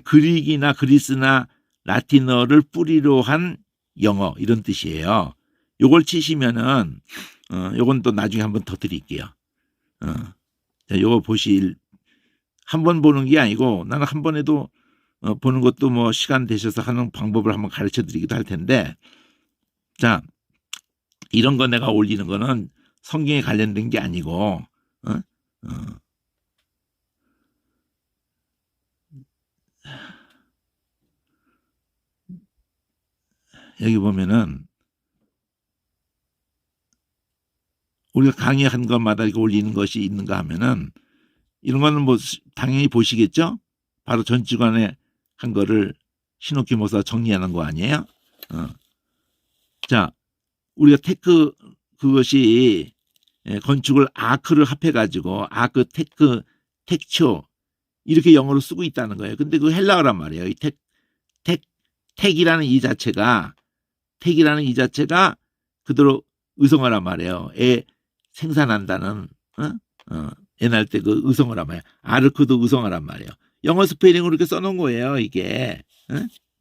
A: 그릭이나 그리스나 라틴어를 뿌리로 한 영어 이런 뜻이에요. 요걸 치시면은 요건 또 나중에 한번 더 드릴게요. 자, 요거 한 번 보는 게 아니고 나는 한 번에도 보는 것도 뭐 시간 되셔서 하는 방법을 한번 가르쳐 드리기도 할 텐데 자, 이런 거 내가 올리는 거는 성경에 관련된 게 아니고 여기 보면은 우리가 강의한 것마다 이렇게 올리는 것이 있는가 하면은 이런 거는 뭐 당연히 보시겠죠? 바로 전주관에 한 거를 신옥기 목사 정리하는 거 아니에요? 자, 우리가 테크 그것이 건축을 아크를 합해가지고 아크, 테크, 텍처 이렇게 영어로 쓰고 있다는 거예요. 근데 그 헬라어란 말이에요. 이 택이라는 이 자체가 그대로 의성어란 말이에요. 생산한다는 옛날 때 그 의성어란 말이에요. 아르크도 의성어란 말이에요. 영어 스페링으로 이렇게 써놓은 거예요. 이게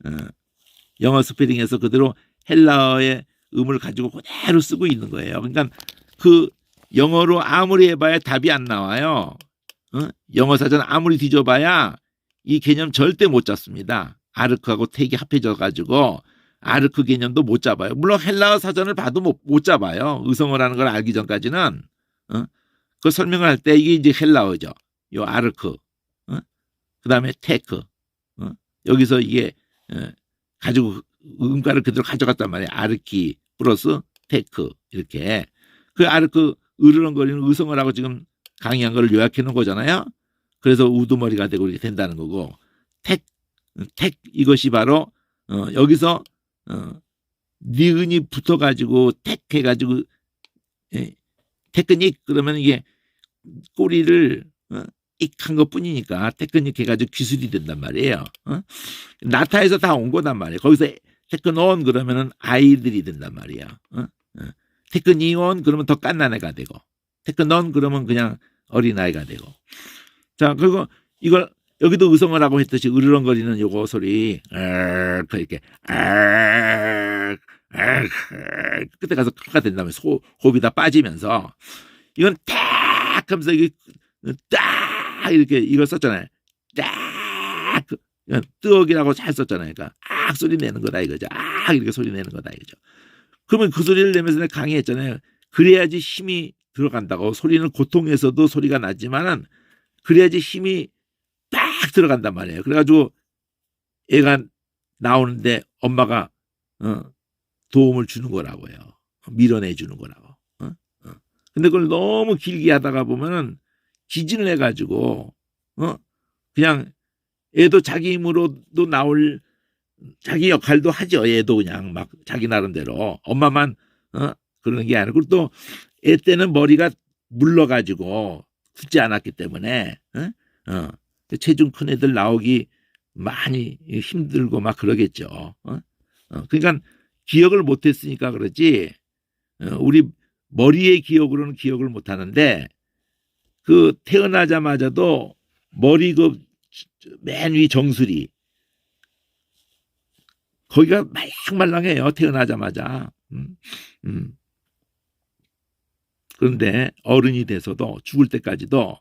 A: 어, 영어 스페링에서 그대로 헬라어의 음을 가지고 그대로 쓰고 있는 거예요. 그러니까 그 영어로 아무리 해봐야 답이 안 나와요. 영어 사전 아무리 뒤져봐야 이 개념 절대 못 잡습니다. 아르크하고 택이 합해져 가지고 아르크 개념도 못 잡아요. 물론 헬라어 사전을 봐도 못 잡아요. 의성어라는 걸 알기 전까지는. 그 설명을 할 때 이게 이제 헬라어죠. 요 아르크. 그다음에 테크. 여기서 이게 가지고 음가를 그대로 가져갔단 말이에요. 아르키 플러스 테크 이렇게. 그 아르크 으르렁거리는 의성어라고 지금 강의한 걸 요약해 놓은 거잖아요. 그래서 우두머리가 되고 이렇게 된다는 거고 택 이것이 바로 여기서 니은이 붙어가지고 택 해가지고 테크닉 그러면 이게 꼬리를 익한 것 뿐이니까 테크닉 해가지고 기술이 된단 말이에요. 나타에서 다 온 거단 말이에요. 거기서 테크논 그러면은 아이들이 된단 말이에요. 테크니온 그러면 더 갓난 애가 되고 테크논 그러면 그냥 어린아이가 되고. 자, 그리고 이걸 여기도 의성어라고 했듯이 으르렁거리는 요거 소리 이렇게 그때 가서 크가 된 다음에 호흡이 다 빠지면서 이건 딱 하면서 이게 딱 이렇게 이걸 썼잖아요. 딱 뜨억이라고 잘 썼잖아요. 그러니까 악 소리 내는 거다 이거죠. 악 이렇게 소리 내는 거다 이거죠. 그러면 그 소리를 내면서 내가 강의했잖아요. 그래야지 힘이 들어간다고. 소리는 고통에서도 소리가 나지만은 그래야지 힘이 딱 들어간단 말이에요. 그래가지고 애가 나오는데 엄마가 도움을 주는 거라고요. 밀어내 주는 거라고. 근데 그걸 너무 길게 하다가 보면은 기진을 해가지고 그냥 애도 자기 힘으로도 나올 자기 역할도 하죠. 애도 그냥 막 자기 나름대로 엄마만 그러는 게 아니고 또 애 때는 머리가 물러가지고 굳지 않았기 때문에 체중 큰 애들 나오기 많이 힘들고 막 그러겠죠. 그러니까 기억을 못했으니까 그러지. 우리 머리의 기억으로는 기억을 못하는데 그 태어나자마자도 머리 그 맨 위 정수리 거기가 말랑말랑해요. 태어나자마자. 그런데 어른이 돼서도 죽을 때까지도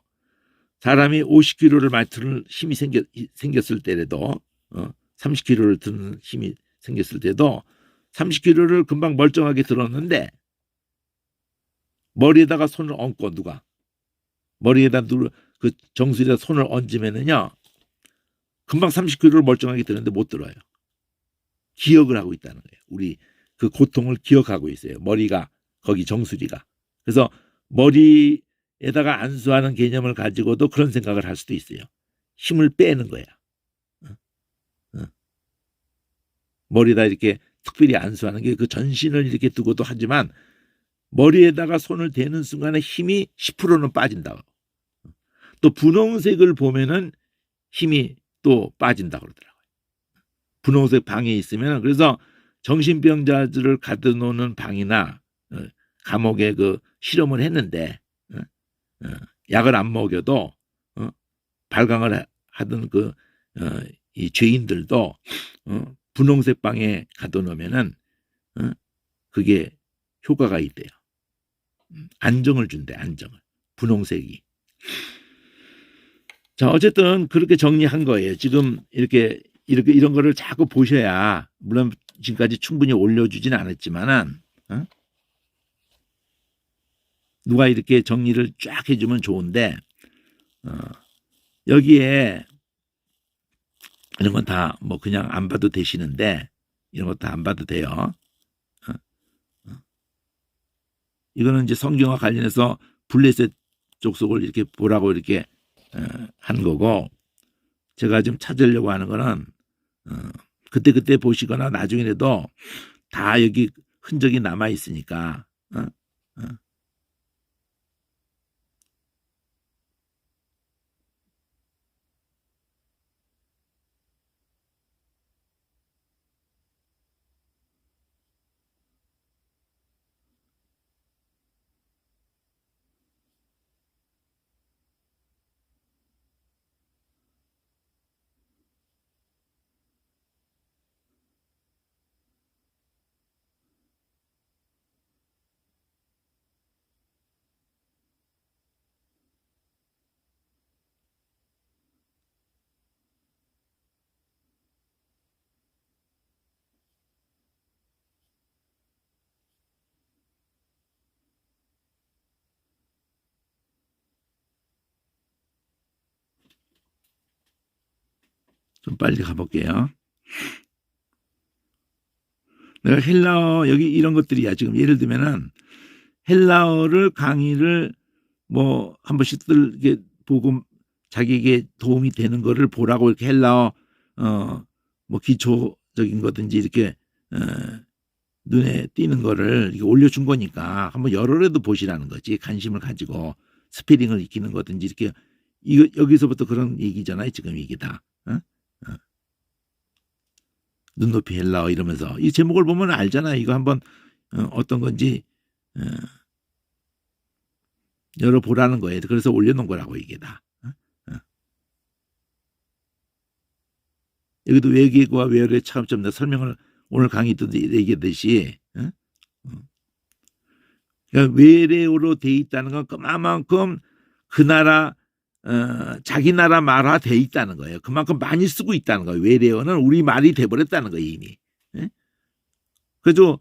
A: 사람이 50kg를 맡을 힘이 생겼을 때라도 30kg를 드는 힘이 생겼을 때도 30kg를 금방 멀쩡하게 들었는데 머리에다가 손을 얹고 누가 머리에다 그 정수리에다 손을 얹으면은요 금방 30kg를 멀쩡하게 드는데 못 들어요. 기억을 하고 있다는 거예요. 우리 그 고통을 기억하고 있어요. 머리가 거기 정수리가. 그래서 머리에다가 안수하는 개념을 가지고도 그런 생각을 할 수도 있어요. 힘을 빼는 거야. 머리에다 이렇게 특별히 안수하는 게 그 전신을 이렇게 두고도 하지만 머리에다가 손을 대는 순간에 힘이 10%는 빠진다고. 또 분홍색을 보면은 힘이 또 빠진다 그러더라고요. 분홍색 방에 있으면 그래서 정신병자들을 가둬놓는 방이나 감옥에 그 실험을 했는데 약을 안 먹여도 발광을 하던 그 이 죄인들도 분홍색 방에 가둬놓으면은 그게 효과가 있대요. 안정을 준대, 안정을. 분홍색이. 자, 어쨌든 그렇게 정리한 거예요. 지금 이렇게 이런 거를 자꾸 보셔야 물론 지금까지 충분히 올려주지는 않았지만은 누가 이렇게 정리를 쫙 해주면 좋은데 여기에 이런 건 다 뭐 그냥 안 봐도 되시는데 이런 것도 안 봐도 돼요. 이거는 이제 성경과 관련해서 블레셋 족속을 이렇게 보라고 이렇게 한 거고 제가 지금 찾으려고 하는 거는 그때 보시거나 나중에라도 다 여기 흔적이 남아 있으니까 좀 빨리 가볼게요. 내가 헬라어 여기 이런 것들이야. 지금 예를 들면은 헬라어를 강의를 뭐 한 번씩 이렇게 보고 자기에게 도움이 되는 거를 보라고 이렇게 헬라어 뭐 기초적인 거든지 이렇게 눈에 띄는 거를 이렇게 올려준 거니까 한번 여러라도 보시라는 거지. 관심을 가지고 스페링을 익히는 거든지 이렇게 이거 여기서부터 그런 얘기잖아요. 지금 이게 다. 눈높이 헬라어 이러면서 이 제목을 보면 알잖아요. 이거 한번 어떤 건지 열어보라는 거예요. 그래서 올려놓은 거라고 이게 다. 여기도 외계과 외열의 차원점 내 설명을 오늘 강의도 얘기했듯이 그러니까 외래어로 돼 있다는 건 그만큼 그 나라 자기 나라 말화 돼 있다는 거예요. 그만큼 많이 쓰고 있다는 거예요. 외래어는 우리 말이 돼버렸다는 거예요. 이미. 그래서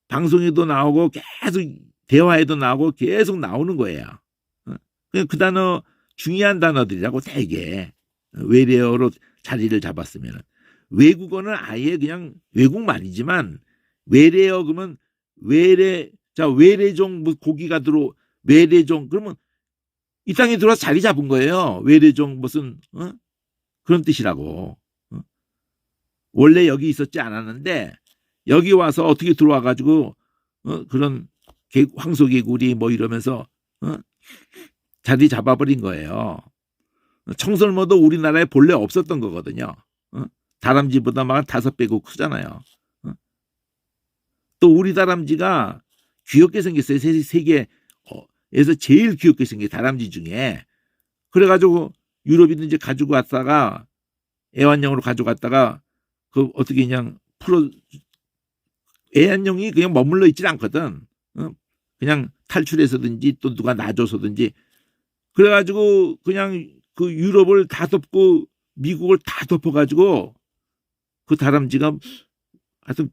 A: 방송에도 나오고 계속 대화에도 나오고 계속 나오는 거예요. 그 단어 중요한 단어들이라고 되게 외래어로 자리를 잡았으면 외국어는 아예 그냥 외국말이지만 외래어 그러면 외래종 뭐 고기가 들어 외래종 그러면 이 땅에 들어와서 자리 잡은 거예요. 외래종 무슨 그런 뜻이라고. 원래 여기 있었지 않았는데 여기 와서 어떻게 들어와 가지고 그런 황소개구리 뭐 이러면서 자리 잡아버린 거예요. 청설모도 우리나라에 본래 없었던 거거든요. 다람쥐보다 막 5배고 크잖아요. 또 우리 다람쥐가 귀엽게 생겼어요. 세계에서 제일 귀엽게 생긴 다람쥐 중에. 그래가지고 유럽인들 이제 가지고 왔다가 애완용으로 가져갔다가 그 어떻게 그냥 애완용이 그냥 머물러 있질 않거든. 그냥 탈출해서든지 또 누가 놔줘서든지 그래가지고 그냥 그 유럽을 다 덮고 미국을 다 덮어가지고 그 다람쥐가 하여튼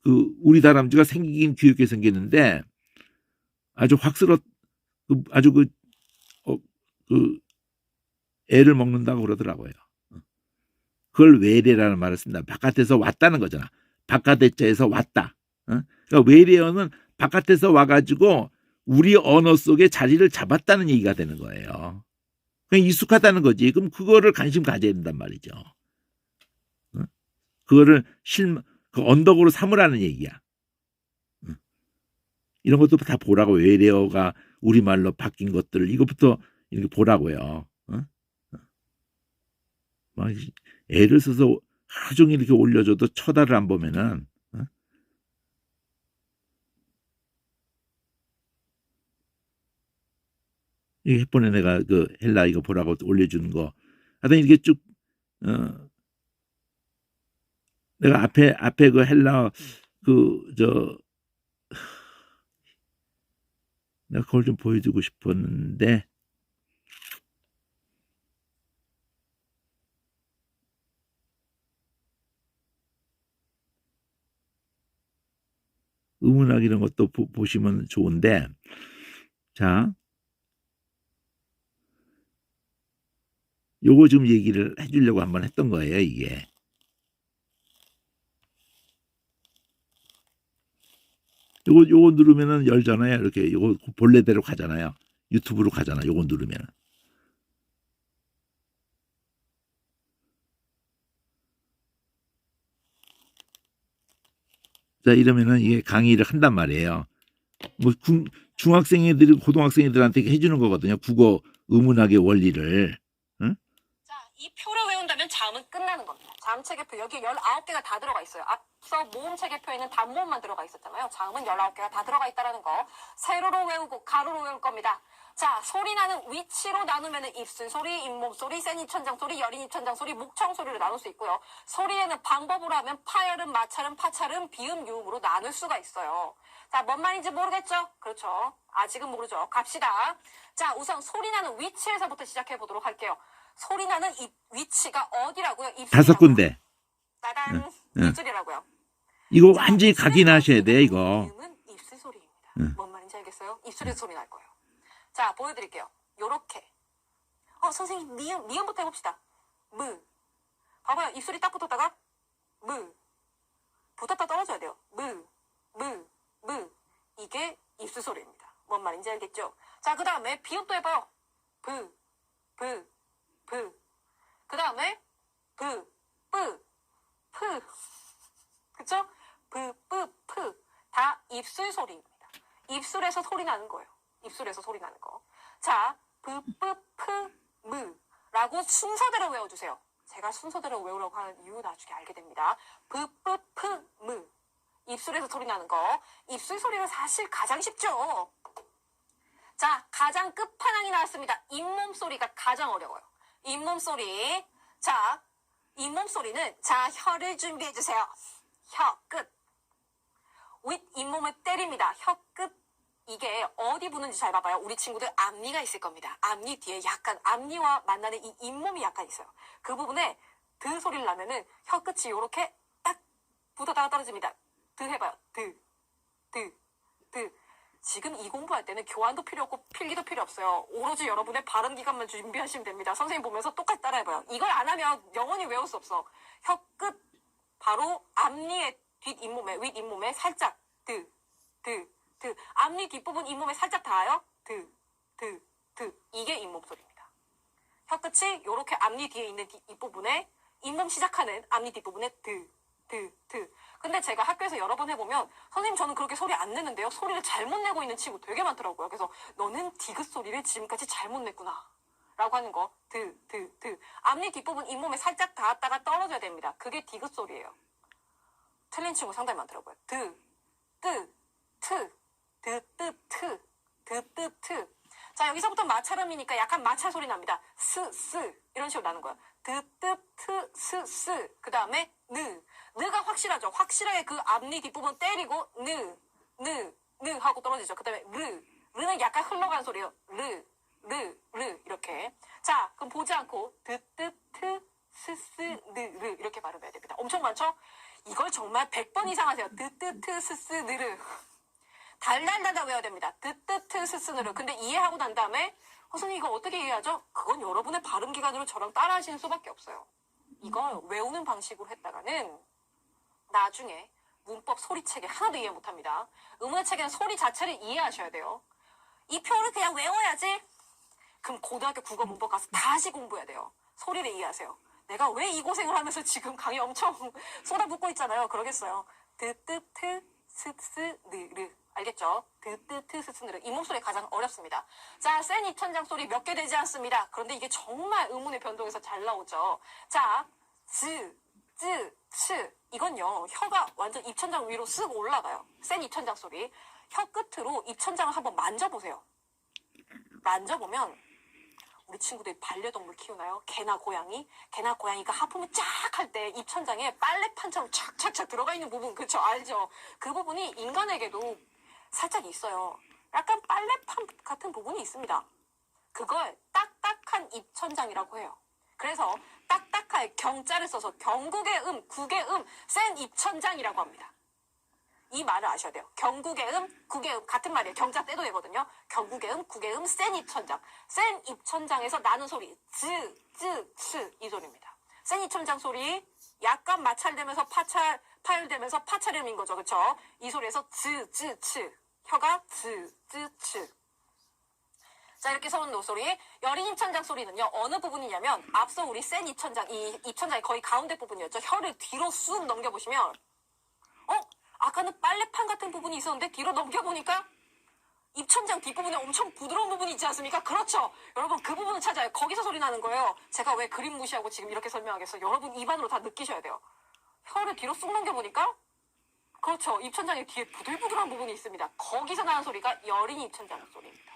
A: 그 우리 다람쥐가 생기긴 귀엽게 생겼는데 아주 아주 그 애를 먹는다고 그러더라고요. 그걸 외래라는 말을 쓴다. 바깥에서 왔다는 거잖아. 바깥에서 왔다. 그러니까 외래어는 바깥에서 와가지고 우리 언어 속에 자리를 잡았다는 얘기가 되는 거예요. 그냥 익숙하다는 거지. 그럼 그거를 관심 가져야 된단 말이죠. 그거를 그 언덕으로 삼으라는 얘기야. 이런 것도 다 보라고. 외래어가 우리말로 바뀐 것들 이것부터 이렇게 보라고요. 막 애를 써서 하루 종일 이렇게 올려줘도 쳐다를 안 보면은 이 햇번에 내가 그 헬라 이거 보라고 올려주는 거 하여튼 이렇게 쭉 내가 앞에 그 헬라 내가 그걸 좀 보여주고 싶었는데 의문학 이런 것도 보시면 좋은데 자 요거 좀 얘기를 해주려고 한번 했던 거예요. 이게 요거 누르면은 열잖아요. 이렇게 요거 본래대로 가잖아요. 유튜브로 가잖아. 요거 누르면. 자 이러면은 이게 강의를 한단 말이에요. 뭐 중학생 애들이 고등학생 애들한테 해주는 거거든요. 국어 의문학의 원리를. 응?
B: 자, 이 표를 외운다면 자음은 끝나는 겁니다. 자음 체계표 여기 19개가 다 들어가 있어요. 앞서 모음 체계표에는 단모음만 들어가 있었잖아요. 자음은 19개가 다 들어가 있다는 거. 세로로 외우고 가로로 외울 겁니다. 자, 소리 나는 위치로 나누면 입술 소리, 잇몸 소리, 센 입천장 소리, 여린 입천장 소리, 목청 소리로 나눌 수 있고요. 소리에는 방법으로 하면 파열음, 마찰음, 파찰음, 비음, 유음으로 나눌 수가 있어요. 자, 뭔 말인지 모르겠죠? 그렇죠. 아직은 모르죠. 갑시다. 자, 우선 소리 나는 위치에서부터 시작해 보도록 할게요. 소리 나는 위치가 어디라고요? 입술이라고요.
A: 5군데.
B: 따단, 입술이라고요.
A: 이거 완전히 각인하셔야 돼, 이거.
B: 미음은 입술 소리입니다. 뭔 말인지 알겠어요? 입술에서 소리 날 거예요. 자, 보여드릴게요. 요렇게. 선생님, 미음부터 해봅시다. 봐봐요. 입술이 딱 붙었다가 무. 붙었다 떨어져야 돼요. 무. 이게 입술 소리입니다. 뭔 말인지 알겠죠? 자, 그 다음에 비읍도 해봐요. 브. 그 다음에 프. 그쵸? 프. 다 입술 소리입니다. 입술에서 소리 나는 거예요. 입술에서 소리 나는 거. 자, 무 라고 순서대로 외워주세요. 제가 순서대로 외우라고 하는 이유 나중에 알게 됩니다. 무. 입술에서 소리 나는 거. 입술 소리가 사실 가장 쉽죠. 자, 가장 끝판왕이 나왔습니다. 잇몸 소리가 가장 어려워요. 잇몸 소리. 자, 잇몸 소리는 자, 혀를 준비해 주세요. 혀 끝. 윗 잇몸을 때립니다. 혀 끝. 이게 어디 붙는지 잘 봐봐요. 우리 친구들 앞니가 있을 겁니다. 앞니 뒤에 약간 앞니와 만나는 이 잇몸이 약간 있어요. 그 부분에 드 소리를 나면은 혀 끝이 이렇게 딱 붙어다가 떨어집니다. 드 해봐요. 드. 지금 이 공부할 때는 교환도 필요 없고 필기도 필요 없어요. 오로지 여러분의 발음 기관만 준비하시면 됩니다. 선생님 보면서 똑같이 따라해봐요. 이걸 안 하면 영원히 외울 수 없어. 혀 끝 바로 앞니의 윗잇몸에 살짝 드. 앞니 뒷부분 잇몸에 살짝 닿아요. 드. 이게 잇몸 소리입니다. 혀 끝이 요렇게 앞니 뒤에 있는 뒷부분에 잇몸 시작하는 앞니 뒷부분에 드. 근데 제가 학교에서 여러 번 해보면 선생님 저는 그렇게 소리 안 내는데요. 소리를 잘못 내고 있는 친구 되게 많더라고요. 그래서 너는 디귿 소리를 지금까지 잘못 냈구나 라고 하는 거. 드. 앞니 뒷부분 잇몸에 살짝 닿았다가 떨어져야 됩니다. 그게 디귿 소리예요. 틀린 친구 상당히 많더라고요. 드. 자, 여기서부터 마찰음이니까 약간 마찰 소리 납니다. 이런 식으로 나는 거야. 그 다음에 느가 확실하죠. 확실하게 그 앞니 뒷부분 때리고 느 하고 떨어지죠. 그 다음에 르는 약간 흘러가는 소리예요. 르 이렇게. 자, 그럼 보지 않고 느 이렇게 발음해야 됩니다. 엄청 많죠? 이걸 정말 100번 이상 하세요. 느르 달달달달 외워야 됩니다. 느르. 근데 이해하고 난 다음에 선생님 이거 어떻게 이해하죠? 그건 여러분의 발음 기관으로 저랑 따라 하시는 수밖에 없어요. 이걸 외우는 방식으로 했다가는 나중에 문법 소리책에 하나도 이해 못합니다. 의문의 책에는 소리 자체를 이해하셔야 돼요. 이 표를 그냥 외워야지. 그럼 고등학교 국어 문법 가서 다시 공부해야 돼요. 소리를 이해하세요. 내가 왜 이 고생을 하면서 지금 강의 엄청 쏟아붓고 있잖아요. 그러겠어요. 느르. 알겠죠? 느르. 이 목소리 가장 어렵습니다. 자, 센 입천장 소리 몇 개 되지 않습니다. 그런데 이게 정말 의문의 변동에서 잘 나오죠. 자, 츠. 이건요, 혀가 완전 입천장 위로 쓱 올라가요. 센 입천장 소리. 혀 끝으로 입천장을 한번 만져보세요. 만져보면 우리 친구들이 반려동물 키우나요? 개나 고양이가 하품을 쫙 할 때 입천장에 빨래판처럼 착착착 들어가 있는 부분, 그쵸? 알죠? 그 부분이 인간에게도 살짝 있어요. 약간 빨래판 같은 부분이 있습니다. 그걸 딱딱한 입천장이라고 해요. 그래서 딱딱할 경자를 써서 경국의 국의 센 입천장이라고 합니다. 이 말을 아셔야 돼요. 경국의 국의 같은 말이에요. 경자 떼도 되거든요. 경국의 국의 센 입천장. 센 입천장에서 나는 소리 츠 이 소리입니다. 센 입천장 소리 약간 마찰되면서 파열되면서 파찰음인 거죠. 그렇죠? 이 소리에서 츠 혀가 츠. 자, 이렇게 서는 노소리. 여린 입천장 소리는요, 어느 부분이냐면, 앞서 우리 센 입천장, 이 입천장이 거의 가운데 부분이었죠. 혀를 뒤로 쑥 넘겨보시면, 아까는 빨래판 같은 부분이 있었는데, 뒤로 넘겨보니까, 입천장 뒷부분에 엄청 부드러운 부분이 있지 않습니까? 그렇죠. 여러분, 그 부분을 찾아요. 거기서 소리 나는 거예요. 제가 왜 그림 무시하고 지금 이렇게 설명하겠어요? 여러분 입안으로 다 느끼셔야 돼요. 혀를 뒤로 쑥 넘겨보니까, 그렇죠. 입천장의 뒤에 부들부들한 부분이 있습니다. 거기서 나는 소리가 여린 입천장 소리입니다.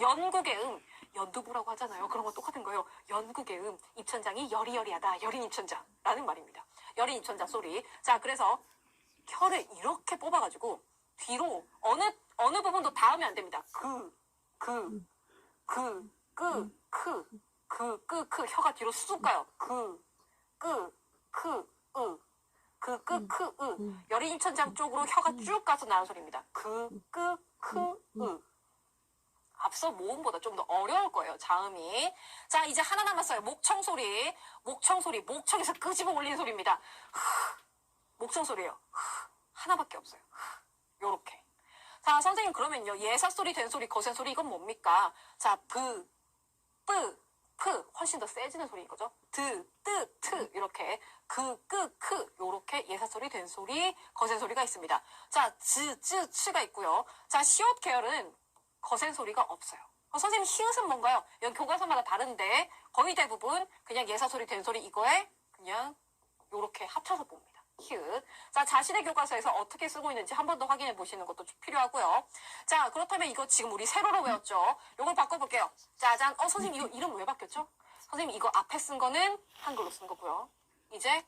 B: 연국의 연두부라고 하잖아요. 그런 건 똑같은 거예요. 연국의 입천장이 여리여리하다. 여린 입천장라는 말입니다. 여린 입천장 소리. 자, 그래서 혀를 이렇게 뽑아가지고 뒤로 어느 부분도 닿으면 안 됩니다. 혀가 뒤로 쑥 가요. 여린 입천장 쪽으로 혀가 쭉 가서 나는 소리입니다. 앞서 모음보다 좀 더 어려울 거예요, 자음이. 자, 이제 하나 남았어요. 목청소리. 목청소리. 목청에서 끄집어 올리는 소리입니다. 목청소리예요. 하나밖에 없어요. 요렇게. 자, 선생님 그러면요. 예사소리, 된소리, 거센소리 이건 뭡니까? 자, 브, 뿌, 프 훨씬 더 세지는 소리인 거죠. 드, 뜨, 트 이렇게 그, 끄, 크 요렇게 예사소리, 된소리, 거센소리가 있습니다. 자, 즈, 쯔, 츠가 있고요. 자, 시옷 계열은 거센소리가 없어요. 선생님 히읗은 뭔가요? 여기 교과서마다 다른데 거의 대부분 그냥 예사소리, 된소리 이거에 그냥 요렇게 합쳐서 봅니다. 히읗. 자, 자신의 교과서에서 어떻게 쓰고 있는지 한 번 더 확인해 보시는 것도 필요하고요. 자, 그렇다면 이거 지금 우리 세로로 외웠죠? 요걸 바꿔볼게요. 짜잔. 선생님 이거 이름 왜 바뀌었죠? 선생님 이거 앞에 쓴 거는 한글로 쓴 거고요. 이제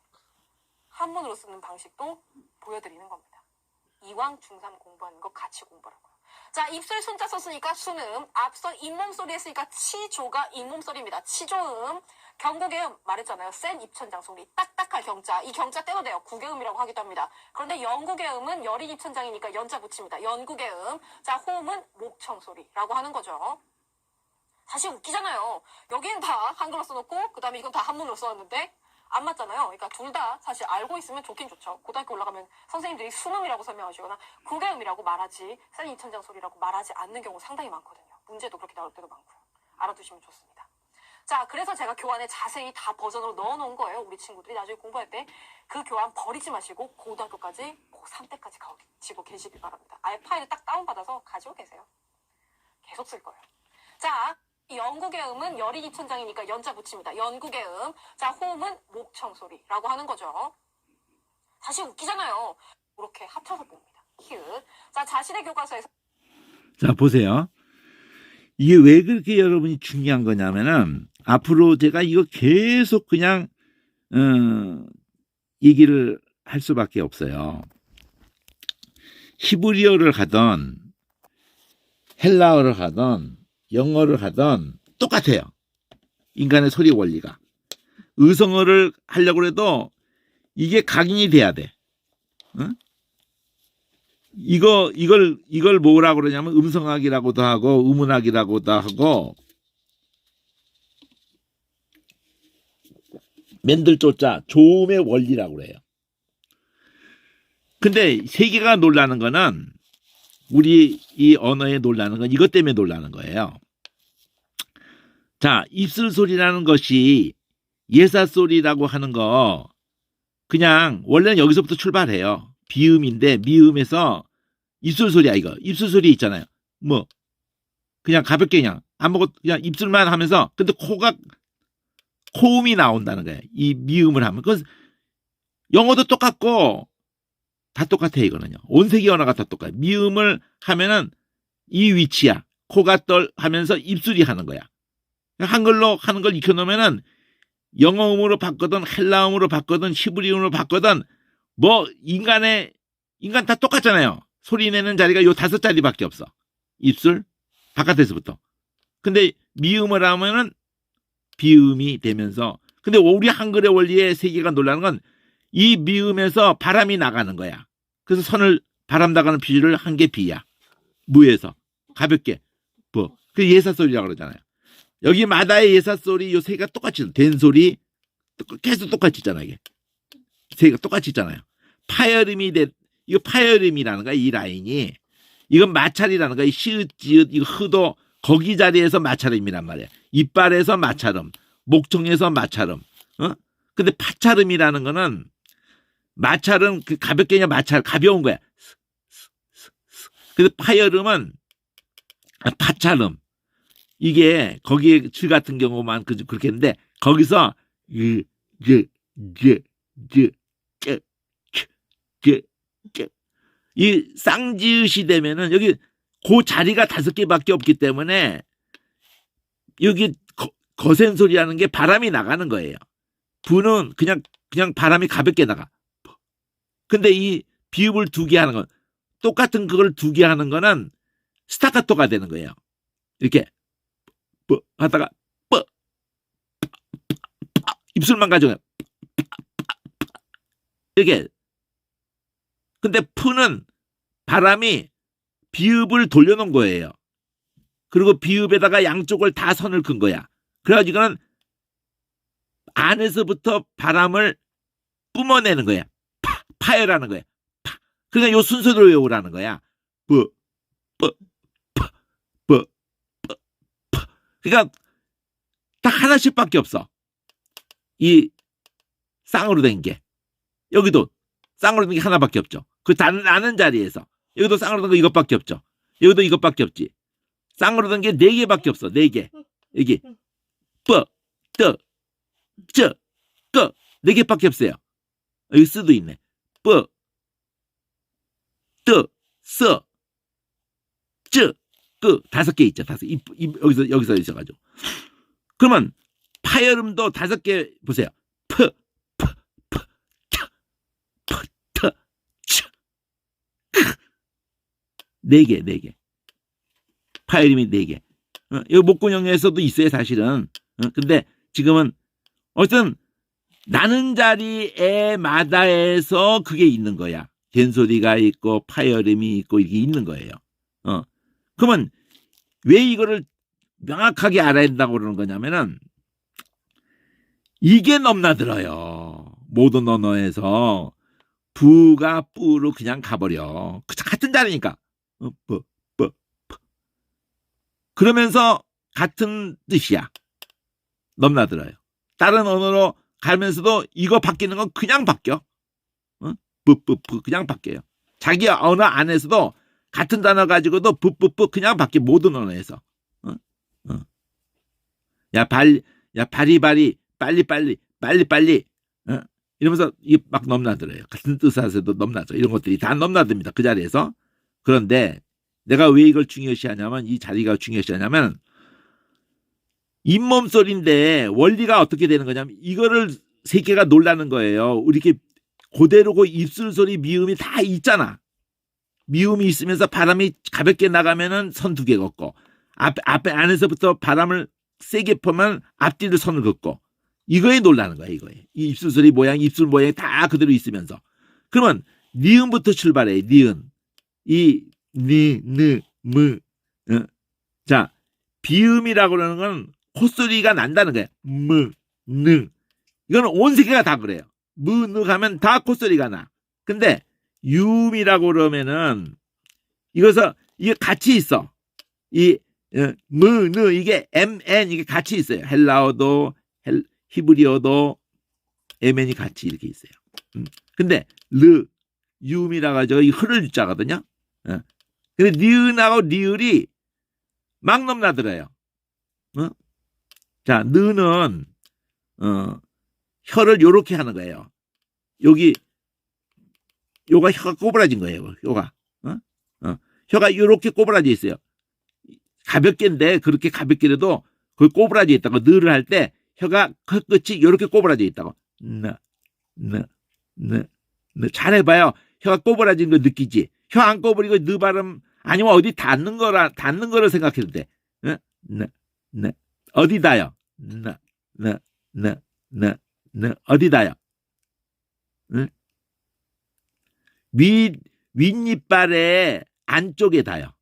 B: 한문으로 쓰는 방식도 보여드리는 겁니다. 이왕 중3 공부하는 거 같이 공부하라고요. 자, 입술 순자 썼으니까 순음, 앞서 잇몸소리 했으니까 치조가 잇몸소리입니다. 치조음, 경고계음 말했잖아요. 센 입천장 소리, 딱딱할 경자. 이 경자 떼도 돼요. 구계음이라고 하기도 합니다. 그런데 연구계음은 여린 입천장이니까 연자 붙입니다. 연구계음. 자, 호음은 목청소리라고 하는 거죠. 사실 웃기잖아요. 여기는 다 한글로 써놓고 그 다음에 이건 다 한문으로 써놨는데 안 맞잖아요. 그러니까 둘 다 사실 알고 있으면 좋긴 좋죠. 고등학교 올라가면 선생님들이 순음이라고 설명하시거나 구계음이라고 말하지 센 입천장 소리라고 말하지 않는 경우 상당히 많거든요. 문제도 그렇게 나올 때도 많고요. 알아두시면 좋습니다. 자, 그래서 제가 교환에 자세히 다 버전으로 넣어놓은 거예요. 우리 친구들이 나중에 공부할 때 그 교환 버리지 마시고 고등학교까지 고3 때까지 가지고 계시길 바랍니다. 아예 파일을 딱 다운받아서 가지고 계세요. 계속 쓸 거예요. 자, 연구계음은 여린 입천장이니까 연자 붙입니다. 연구계음. 자, 호음은 목청소리라고 하는 거죠. 사실 웃기잖아요. 이렇게 합쳐서 봅니다. 히읗. 자, 자신의 교과서에서
A: 자, 보세요. 이게 왜 그렇게 여러분이 중요한 거냐면은 앞으로 제가 이거 계속 그냥 얘기를 할 수밖에 없어요. 히브리어를 하던 헬라어를 하던 영어를 하던 똑같아요. 인간의 소리 원리가. 의성어를 하려고 해도 이게 각인이 돼야 돼. 응? 이걸 뭐라고 그러냐면 음성학이라고도 하고 음운학이라고도 하고 맨들조자 조음의 원리라고 그래요. 근데 세계가 놀라는 거는 우리 이 언어에 놀라는 건 이것 때문에 놀라는 거예요. 자, 입술 소리라는 것이 예사소리라고 하는 거 그냥 원래는 여기서부터 출발해요. 비음인데 미음에서 입술 소리야 이거. 입술 소리 있잖아요. 뭐 그냥 가볍게 그냥 아무것도 그냥 입술만 하면서 근데 코음이 나온다는 거예요. 이 미음을 하면. 그건 영어도 똑같고 다 똑같아 이거는요. 온 세계 언어가 다 똑같아요. 미음을 하면은 이 위치야. 코가 떨 하면서 입술이 하는 거야. 한글로 하는 걸 익혀놓으면은 영어음으로 바꾸든 헬라음으로 바꾸든 히브리음으로 바꾸든 뭐 인간 다 똑같잖아요. 소리 내는 자리가 요 5자리밖에 없어. 입술 바깥에서부터. 근데 미음을 하면은 비음이 되면서 근데 우리 한글의 원리의 세계가 놀라는 건 이 미음에서 바람이 나가는 거야. 그래서 선을 바람 나가는 비율을 한 개 비야. 무에서 가볍게 뭐 그 예사소리라고 그러잖아요. 여기 마다의 예사소리 요 세 개가 똑같이 된소리 계속 똑같이 있잖아요. 이게 세 개가 똑같이 있잖아요. 파열음이 이거 파열음이라는 거야. 이 라인이 이건 마찰이라는 거야. 시읒 지읒 이거 흐도 거기 자리에서 마찰음이란 말이야. 이빨에서 마찰음, 목청에서 마찰음. 근데 파찰음이라는 거는 마찰은 그 가볍게 그냥 마찰 가벼운 거야. 근데 파열음은 파찰음. 이게 거기에 줄 같은 경우만 그렇게 했는데 거기서 이 쌍지읒이 되면은 여기 그 자리가 5개밖에 없기 때문에 여기 거센 소리라는 게 바람이 나가는 거예요. 부는 그냥 바람이 가볍게 나가. 근데 이 비읍을 2개 하는 건 똑같은 그걸 2개 하는 거는 스타카토가 되는 거예요. 이렇게 뭐 하다가 입술만 가져가요. 이렇게. 근데 푸는 바람이 비읍을 돌려놓은 거예요. 그리고 비읍에다가 양쪽을 다 선을 긋은 거야. 그래가지고 이거는 안에서부터 바람을 뿜어내는 거야. 파열하는 거야. 그러니까 요 순서대로 외우라는 거야. 뿌, 뿌, 푸, 뿌, 뿌, 푸. 그러니까 딱 하나씩밖에 없어. 이 쌍으로 된 게. 여기도 쌍으로 된 게 하나밖에 없죠. 그 나는 자리에서. 여기도 쌍으로 된 거 이것밖에 없죠. 여기도 이것밖에 없지. 쌍으로 된 게 4개밖에 없어. 4개. 여기 뿌, 뜨, 쯔, 끄. 4개밖에 없어요. 여기 쓰도 있네. 뿌, 뜨, 스, 쯔, 끄. 5개 있죠. 5개. 여기서 있어가지고. 그러면 파열음도 5개 보세요. 프, 프, 프, 트, 프, 트, 츠, 크. 4개, 4개. 파열음이 4개. 여기 목구녕에서도 있어요, 사실은. 근데 지금은 어쨌든 나는 자리에 마다에서 그게 있는 거야. 된소리가 있고 파열음이 있고 이게 있는 거예요. 그러면 왜 이거를 명확하게 알아야 된다고 그러는 거냐면은 이게 넘나들어요. 모든 언어에서 부가 뿌로 그냥 가버려. 같은 자리니까. 그러면서 같은 뜻이야. 넘나들어요. 다른 언어로 가면서도 이거 바뀌는 건 그냥 바뀌어. 뿌뿌뿌 그냥 바뀌어요. 자기 언어 안에서도 같은 단어 가지고도 뿌뿌뿌 그냥 바뀌어. 모든 언어에서. 야 바리바리 빨리빨리 이러면서 이게 막 넘나들어요. 같은 뜻에서도 넘나져. 이런 것들이 다 넘나듭니다. 그 자리에서. 그런데 내가 왜 이걸 중요시하냐면 이 자리가 중요시하냐면 잇몸 소리인데 원리가 어떻게 되는 거냐면 이거를 새끼가 놀라는 거예요. 우리 이렇게 그대로고 입술 소리 미음이 다 있잖아. 미음이 있으면서 바람이 가볍게 나가면은 선 2개 걷고 앞에 안에서부터 바람을 세게 퍼면 앞뒤를 선을 긋고 이거에 놀라는 거야. 이거에 이 입술 소리 모양 입술 모양이 다 그대로 있으면서 그러면 니은부터 출발해. 니은 이 니, 느, 무. 자, 비음이라고 그러는 건 콧소리가 난다는 거야. 무, 느. 이거는 온 세계가 다 그래요. 무, 느 하면 다 콧소리가 나. 근데 유음이라고 그러면은 이게 같이 있어. 이 무, 느 이게 MN 이게 같이 있어요. 헬라어도 히브리어도 MN이 같이 이렇게 있어요. 근데 르, 유음이라고 하죠. 이 흐를 유자거든요. 근데 니은하고 리을이 막 넘나들어요. 자, 느는 혀를 요렇게 하는 거예요. 요가 혀가 꼬부라진 거예요. 혀가 요렇게 꼬부라져 있어요. 가볍게인데 그렇게 가볍게라도 그 꼬부라져 있다고 느를 할 때 혀가 끝이 요렇게 꼬부라져 있다고. 잘 해봐요. 혀가 꼬부라진 거 느끼지. 혀 안 꼬부리고 느 발음 아니면 어디 닿는 거를 생각해도 돼. 어디 닿아요? 어디 닿아요? 윗니빨의 안쪽에 닿아요.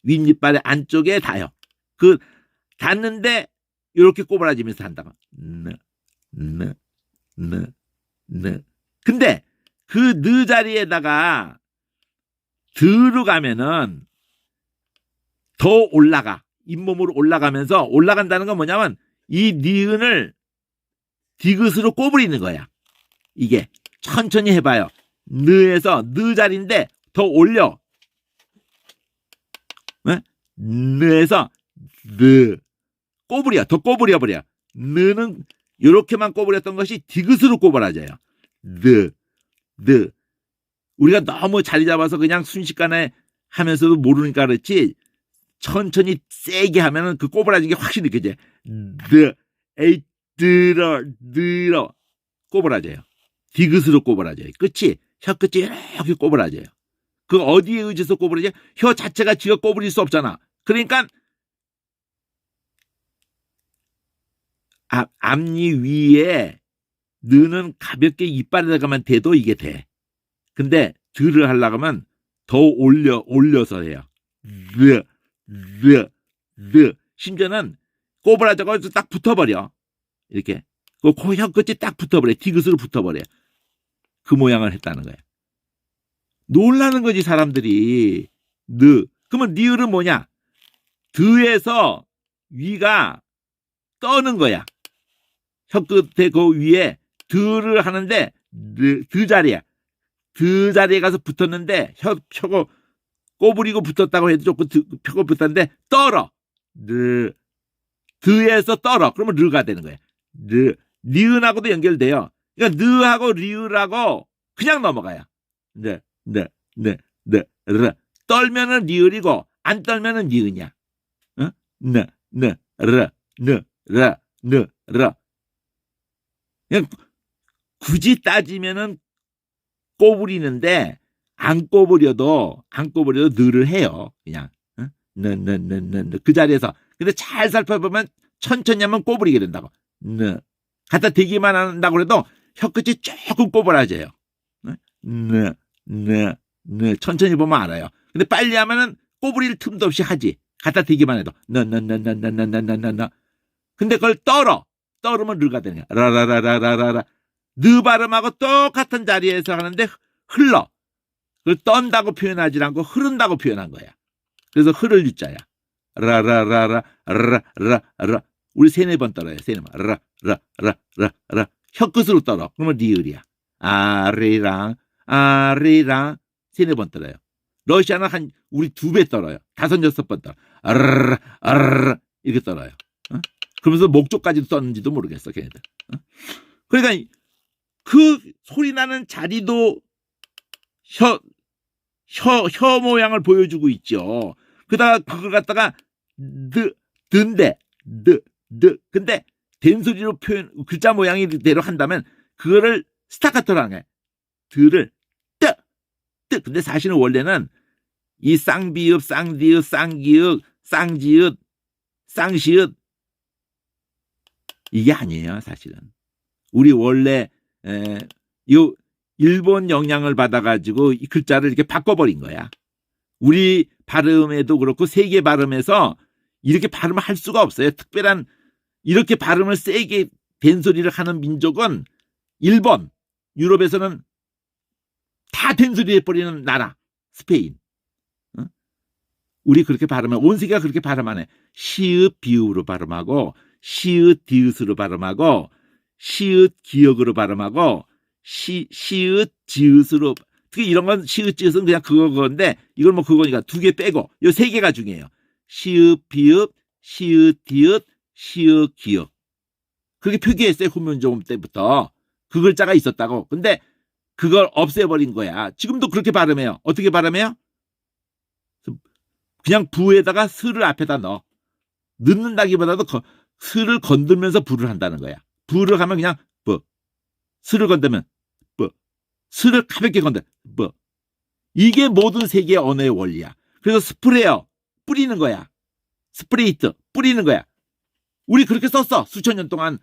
A: 윗니빨의 안쪽에 닿아요. 그 닿는데 이렇게 꼬부라지면서 한다고. 근데 그 느 자리에다가 들어가면은 더 올라가. 잇몸으로 올라가면서 올라간다는 건 뭐냐면 이 니은을 디귿으로 꼬부리는 거야. 이게 천천히 해봐요. 느에서 느 자리인데 더 올려. 느에서 느 꼬부려. 더 꼬부려버려. 느는 이렇게만 꼬부렸던 것이 디귿으로 꼬부라져요. 느 우리가 너무 자리 잡아서 그냥 순식간에 하면서도 모르니까 그렇지 천천히 세게 하면은 그 꼬부라진 게 확실히 느껴져요. 들어 꼬부라져요. 디귿으로 꼬부라져요. 끝이 혀 끝이 이렇게 꼬부라져요. 그 어디에 의지해서 꼬부라져요? 혀 자체가 지가 꼬부릴 수 없잖아. 그러니까 앞니 위에 느는 가볍게 이빨에다가만 대도 이게 돼. 근데 들을 하려고 하면 더 올려서 해요. 심지어는 꼬부라져가 딱 붙어버려. 이렇게. 그 혀 끝이 딱 붙어버려. 디귿으로 붙어버려. 그 모양을 했다는 거야. 놀라는 거지, 사람들이. 그러면 니을은 뭐냐? 드에서 위가 떠는 거야. 혀 끝에 그 위에 드를 하는데, 드 자리야. 드 자리에 가서 붙었는데, 혀가 꼬부리고 붙었다고 해도 조금 펴고 붙었는데, 떨어. 드에서 떨어. 그러면 르가 되는 거야. 니은하고도 연결돼요. 그러니까 느하고 리을하고 그냥 넘어가요. 르. 떨면은 리을이고 안 떨면은 니은이야. 어? 르. 그냥 굳이 따지면은 꼬부리는데 안 꼬부려도 느를 해요. 그냥 그 자리에서. 근데 잘 살펴보면 천천히 하면 꼬부리게 된다고. 갖다 대기만 한다고 해도 혀끝이 조금 꼬부라져요. 천천히 보면 알아요. 근데 빨리 하면은 꼬부릴 틈도 없이 하지. 갖다 대기만 해도. 근데 그걸 떨으면 르가 되는 거야. 라라라라라라. 느 발음하고 똑같은 자리에서 하는데 흘러. 그걸 떤다고 표현하지 않고 흐른다고 표현한 거야. 그래서 흐를 유자야. 라라라라 라라라. 우리 3-4번 떨어요. 3-4번. 라라라라. 혀끝으로 떨어. 그러면 리을이야. 아리랑 3-4번 떨어요. 러시아는 우리 2배 떨어요. 5-6번 떨어. 아르르 이렇게 떨어요. 그러면서 목조까지도 썼는지도 모르겠어, 걔네들. 그러니까 그 소리 나는 자리도 혀 모양을 보여주고 있죠. 그다가 그걸 갖다가 드인데 근데 된소리로 표현 글자 모양이 대로 한다면 그거를 스타카토로 하는 거야. 드를 뜨. 근데 사실은 원래는 이 쌍비읍, 쌍디읍, 쌍기읍, 쌍지읒, 쌍시읒 이게 아니에요, 사실은. 우리 원래 요 일본 영향을 받아가지고 이 글자를 이렇게 바꿔버린 거야. 우리 발음에도 그렇고 세계 발음에서 이렇게 발음을 할 수가 없어요. 특별한 이렇게 발음을 세게 된소리를 하는 민족은 일본, 유럽에서는 다 된소리 해버리는 나라, 스페인. 우리 그렇게 발음해. 온 세계가 그렇게 발음 안 해. 시읒 비읍으로 발음하고 시읒 디귿으로 발음하고 시읒 기역으로 발음하고 시읒 지읒으로. 특히 이런 건 시읒 지읒은 그냥 그건데 이건 뭐 그거니까 2개 빼고 요 3개가 중요해요. 시읒 비읍, 시읒 디귿, 시읒 기역. 그렇게 표기했어요. 훈민정음 때부터. 그 글자가 있었다고. 근데 그걸 없애버린 거야. 지금도 그렇게 발음해요. 어떻게 발음해요? 그냥 부에다가 스를 앞에다 넣어. 넣는다기보다도 스를 건들면서 부를 한다는 거야. 부를 하면 그냥 부. 스를 건들면 부. 스를 가볍게 건들. 부. 이게 모든 세계의 언어의 원리야. 그래서 스프레어 뿌리는 거야. 스프레이트 뿌리는 거야. 우리 그렇게 썼어. 수천 년 동안.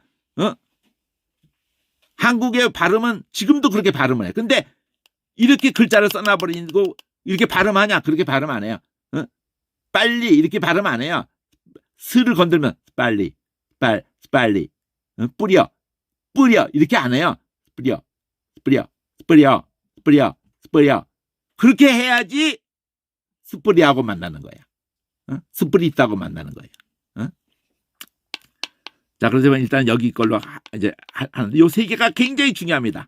A: 한국의 발음은 지금도 그렇게 발음을 해. 근데 이렇게 글자를 써놔버리고 이렇게 발음하냐? 그렇게 발음 안 해요. 빨리 이렇게 발음 안 해요. 스를 건들면 빨리 뿌려 이렇게 안 해요. 뿌려 그렇게 해야지 스프리하고 만나는 거야. 스프리트하고 만나는 거예요. 자, 그래서 일단 여기 걸로 이제 하는데 요 3개가 굉장히 중요합니다.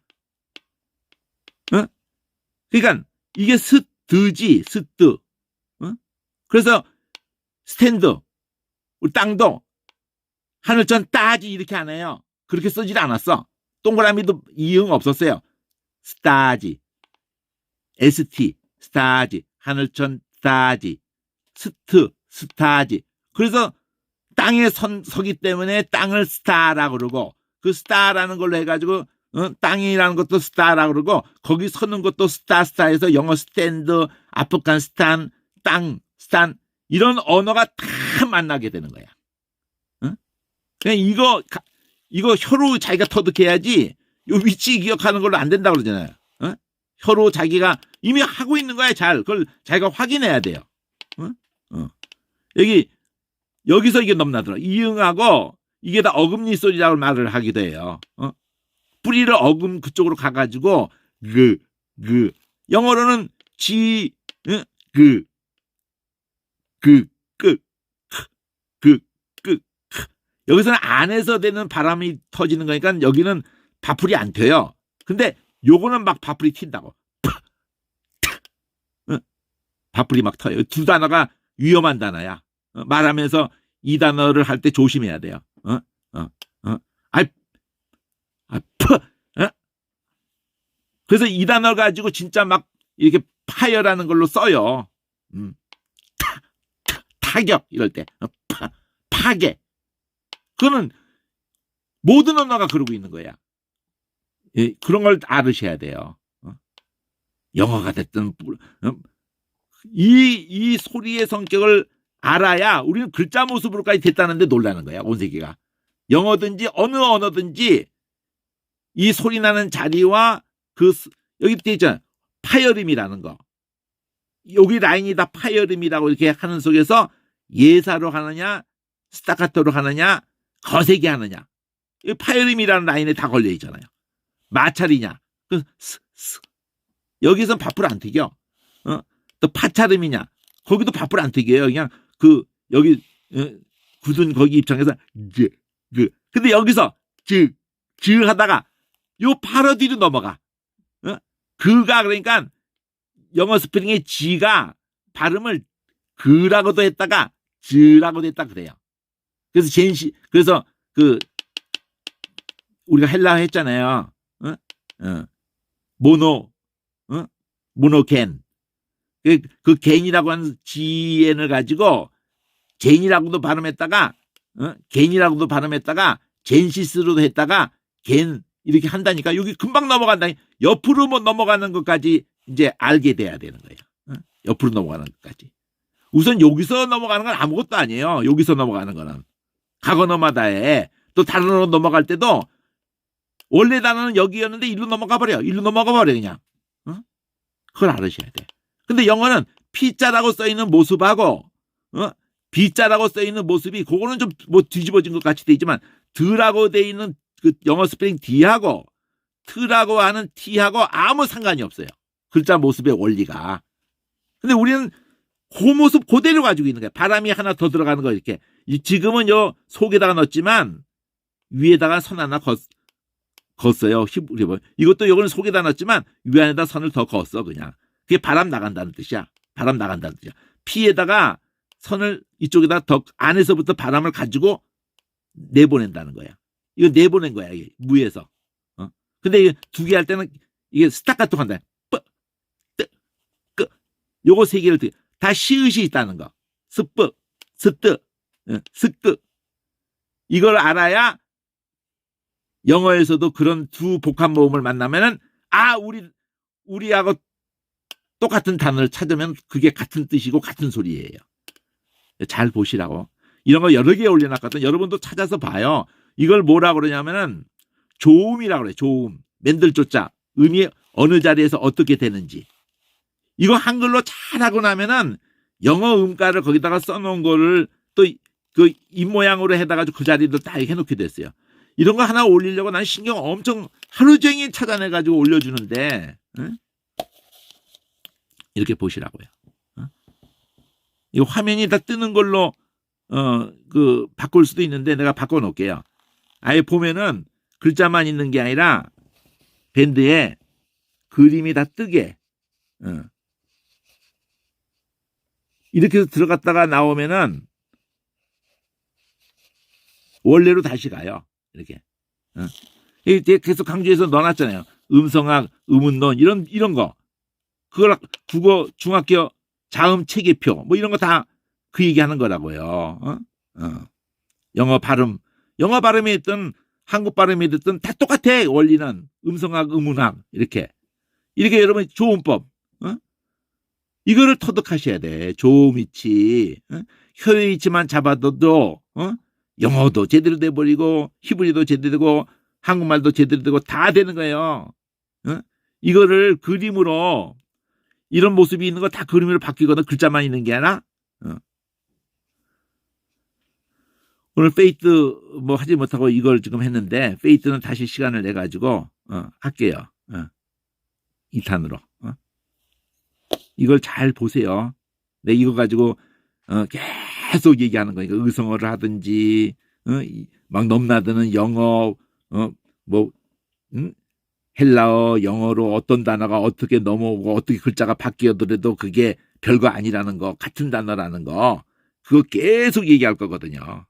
A: 그러니까 이게 스드지 스드. 그래서 스탠드, 땅도 하늘천 따지 이렇게 안 해요. 그렇게 쓰질 않았어. 동그라미도 이응 없었어요. 스타지, ST, 스타지, 하늘천 따지, 스타지. 그래서 땅에 서기 때문에 땅을 스타라고 그러고 그 스타라는 걸로 해가지고 땅이라는 것도 스타라고 그러고 거기 서는 것도 스타에서 영어 스탠드, 아프간스탄, 땅, 스탄 이런 언어가 다 만나게 되는 거야. 그냥 이거 혀로 자기가 터득해야지 요 위치 기억하는 걸로 안 된다고 그러잖아요. 혀로 자기가 이미 하고 있는 거야. 그걸 자기가 확인해야 돼요. 여기 여기서 이게 넘나들어. 이응하고 이게 다 어금니 소리라고 말을 하기도 해요. 뿌리를 어금 그쪽으로 가가지고 영어로는 지, 그, 그, 그, 그, 그. 여기서는 안에서 되는 바람이 터지는 거니까 여기는 바풀이 안 튀어요. 근데 요거는 막 바풀이 튄다고. 바풀이 막 터요. 두 단어가 위험한 단어야. 말하면서 이 단어를 할 때 조심해야 돼요. 그래서 이 단어 가지고 진짜 막 이렇게 파열하는 걸로 써요. 타격 이럴 때 파괴. 그거는 모든 언어가 그러고 있는 거야. 예, 그런 걸 알으셔야 돼요. 영어가 됐든 이 소리의 성격을 알아야 우리는 글자 모습으로까지 됐다는데 놀라는 거야. 온 세계가. 영어든지 어느 언어든지 이 소리 나는 자리와 여기 돼 있잖아. 파열음이라는 거. 여기 라인이 다 파열음이라고 이렇게 하는 속에서 예사로 하느냐, 스타카토로 하느냐, 거세게 하느냐. 이 파열음이라는 라인에 다 걸려 있잖아요. 마찰이냐. 여기선 바풀 안 튀겨. 또 파찰음이냐. 거기도 바풀 안 튀겨요. 그냥 여기 굳은 거기 입장에서 근데 여기서 하다가 요 바로 뒤로 넘어가. 그가 그러니까 영어 스펠링의 지가 발음을 그라고도 했다가 즈라고도 했다 그래요. 그래서 우리가 헬라어 했잖아요. 모노겐. 그 겐이라고 하는 지엔을 가지고 젠이라고도 발음했다가 겐이라고도 발음했다가 젠시스로도 했다가 겐 이렇게 한다니까 여기 금방 넘어간다. 옆으로 뭐 넘어가는 것까지 이제 알게 돼야 되는 거예요. 옆으로 넘어가는 것까지. 우선 여기서 넘어가는 건 아무것도 아니에요. 여기서 넘어가는 거는 각언어마다에 또 다른 언어 넘어갈 때도 원래 단어는 여기였는데 일로 넘어가 버려. 그냥. 그걸 알으셔야 돼. 근데 영어는 P자라고 써 있는 모습하고 B자라고 써 있는 모습이 그거는 좀 뭐 뒤집어진 것 같이 돼 있지만 드라고 돼 있는 그 영어 스펠링 D하고 트라고 하는 T하고 아무 상관이 없어요. 글자 모습의 원리가. 근데 우리는 그 모습 그대로 가지고 있는 거야. 바람이 하나 더 들어가는 거 이렇게. 지금은 요 속에다가 넣었지만 위에다가 선 하나 걷어요. 이것도 요거는 속에다 넣었지만 위 안에다 선을 더 걷어 그냥. 그게 바람 나간다는 뜻이야. P에다가 선을 이쪽에다 더 안에서부터 바람을 가지고 내보낸다는 거야. 이거 내보낸 거야. 이게 무에서. 근데 두 개 할 때는 이게 스타카토 한다. 요거 세 개를 다 시읒이 있다는 거. 스뿌, 스뜨, 스끄. 이걸 알아야 영어에서도 그런 두 복합 모음을 만나면은 우리하고 똑같은 단어를 찾으면 그게 같은 뜻이고 같은 소리예요. 잘 보시라고. 이런 거 여러 개 올려놨거든. 여러분도 찾아서 봐요. 이걸 뭐라 그러냐면은 조음이라고 그래. 조음. 맨들조자. 음이 어느 자리에서 어떻게 되는지. 이거 한글로 잘하고 나면은 영어 음가를 거기다가 써놓은 거를 또 그 입모양으로 해다가지고 그 자리도 다 해놓게 됐어요. 이런 거 하나 올리려고 난 신경 엄청 하루 종일 찾아내가지고 올려주는데, 이렇게 보시라고요. 이 화면이 다 뜨는 걸로, 바꿀 수도 있는데 내가 바꿔놓을게요. 아예 보면은 글자만 있는 게 아니라 밴드에 그림이 다 뜨게, 이렇게 해서 들어갔다가 나오면은 원래로 다시 가요. 이렇게. 계속 강조해서 넣어놨잖아요. 음성학, 음운론 이런 거. 그걸 국어, 중학교 자음 체계표 뭐 이런 거 다 그 얘기하는 거라고요. 영어 발음이 있든 한국 발음이 됐든 다 똑같아. 원리는 음성학, 음운학 이렇게 여러분 조음법. 이거를 터득하셔야 돼. 조음이치, 혀의치만 잡아둬도 영어도 제대로 돼버리고 히브리도 제대로 되고 한국말도 제대로 되고 다 되는 거예요. 이거를 그림으로 이런 모습이 있는 거 다 그림으로 바뀌거나 글자만 있는 게 아니라 오늘 페이트 뭐 하지 못하고 이걸 지금 했는데 페이트는 다시 시간을 내 가지고 할게요. 2탄으로. 이걸 잘 보세요. 내 이거 가지고 계속 얘기하는 거니까 의성어를 하든지 막 넘나드는 영어 뭐 헬라어 영어로 어떤 단어가 어떻게 넘어오고 어떻게 글자가 바뀌어더라도 그게 별거 아니라는 거, 같은 단어라는 거, 그거 계속 얘기할 거거든요.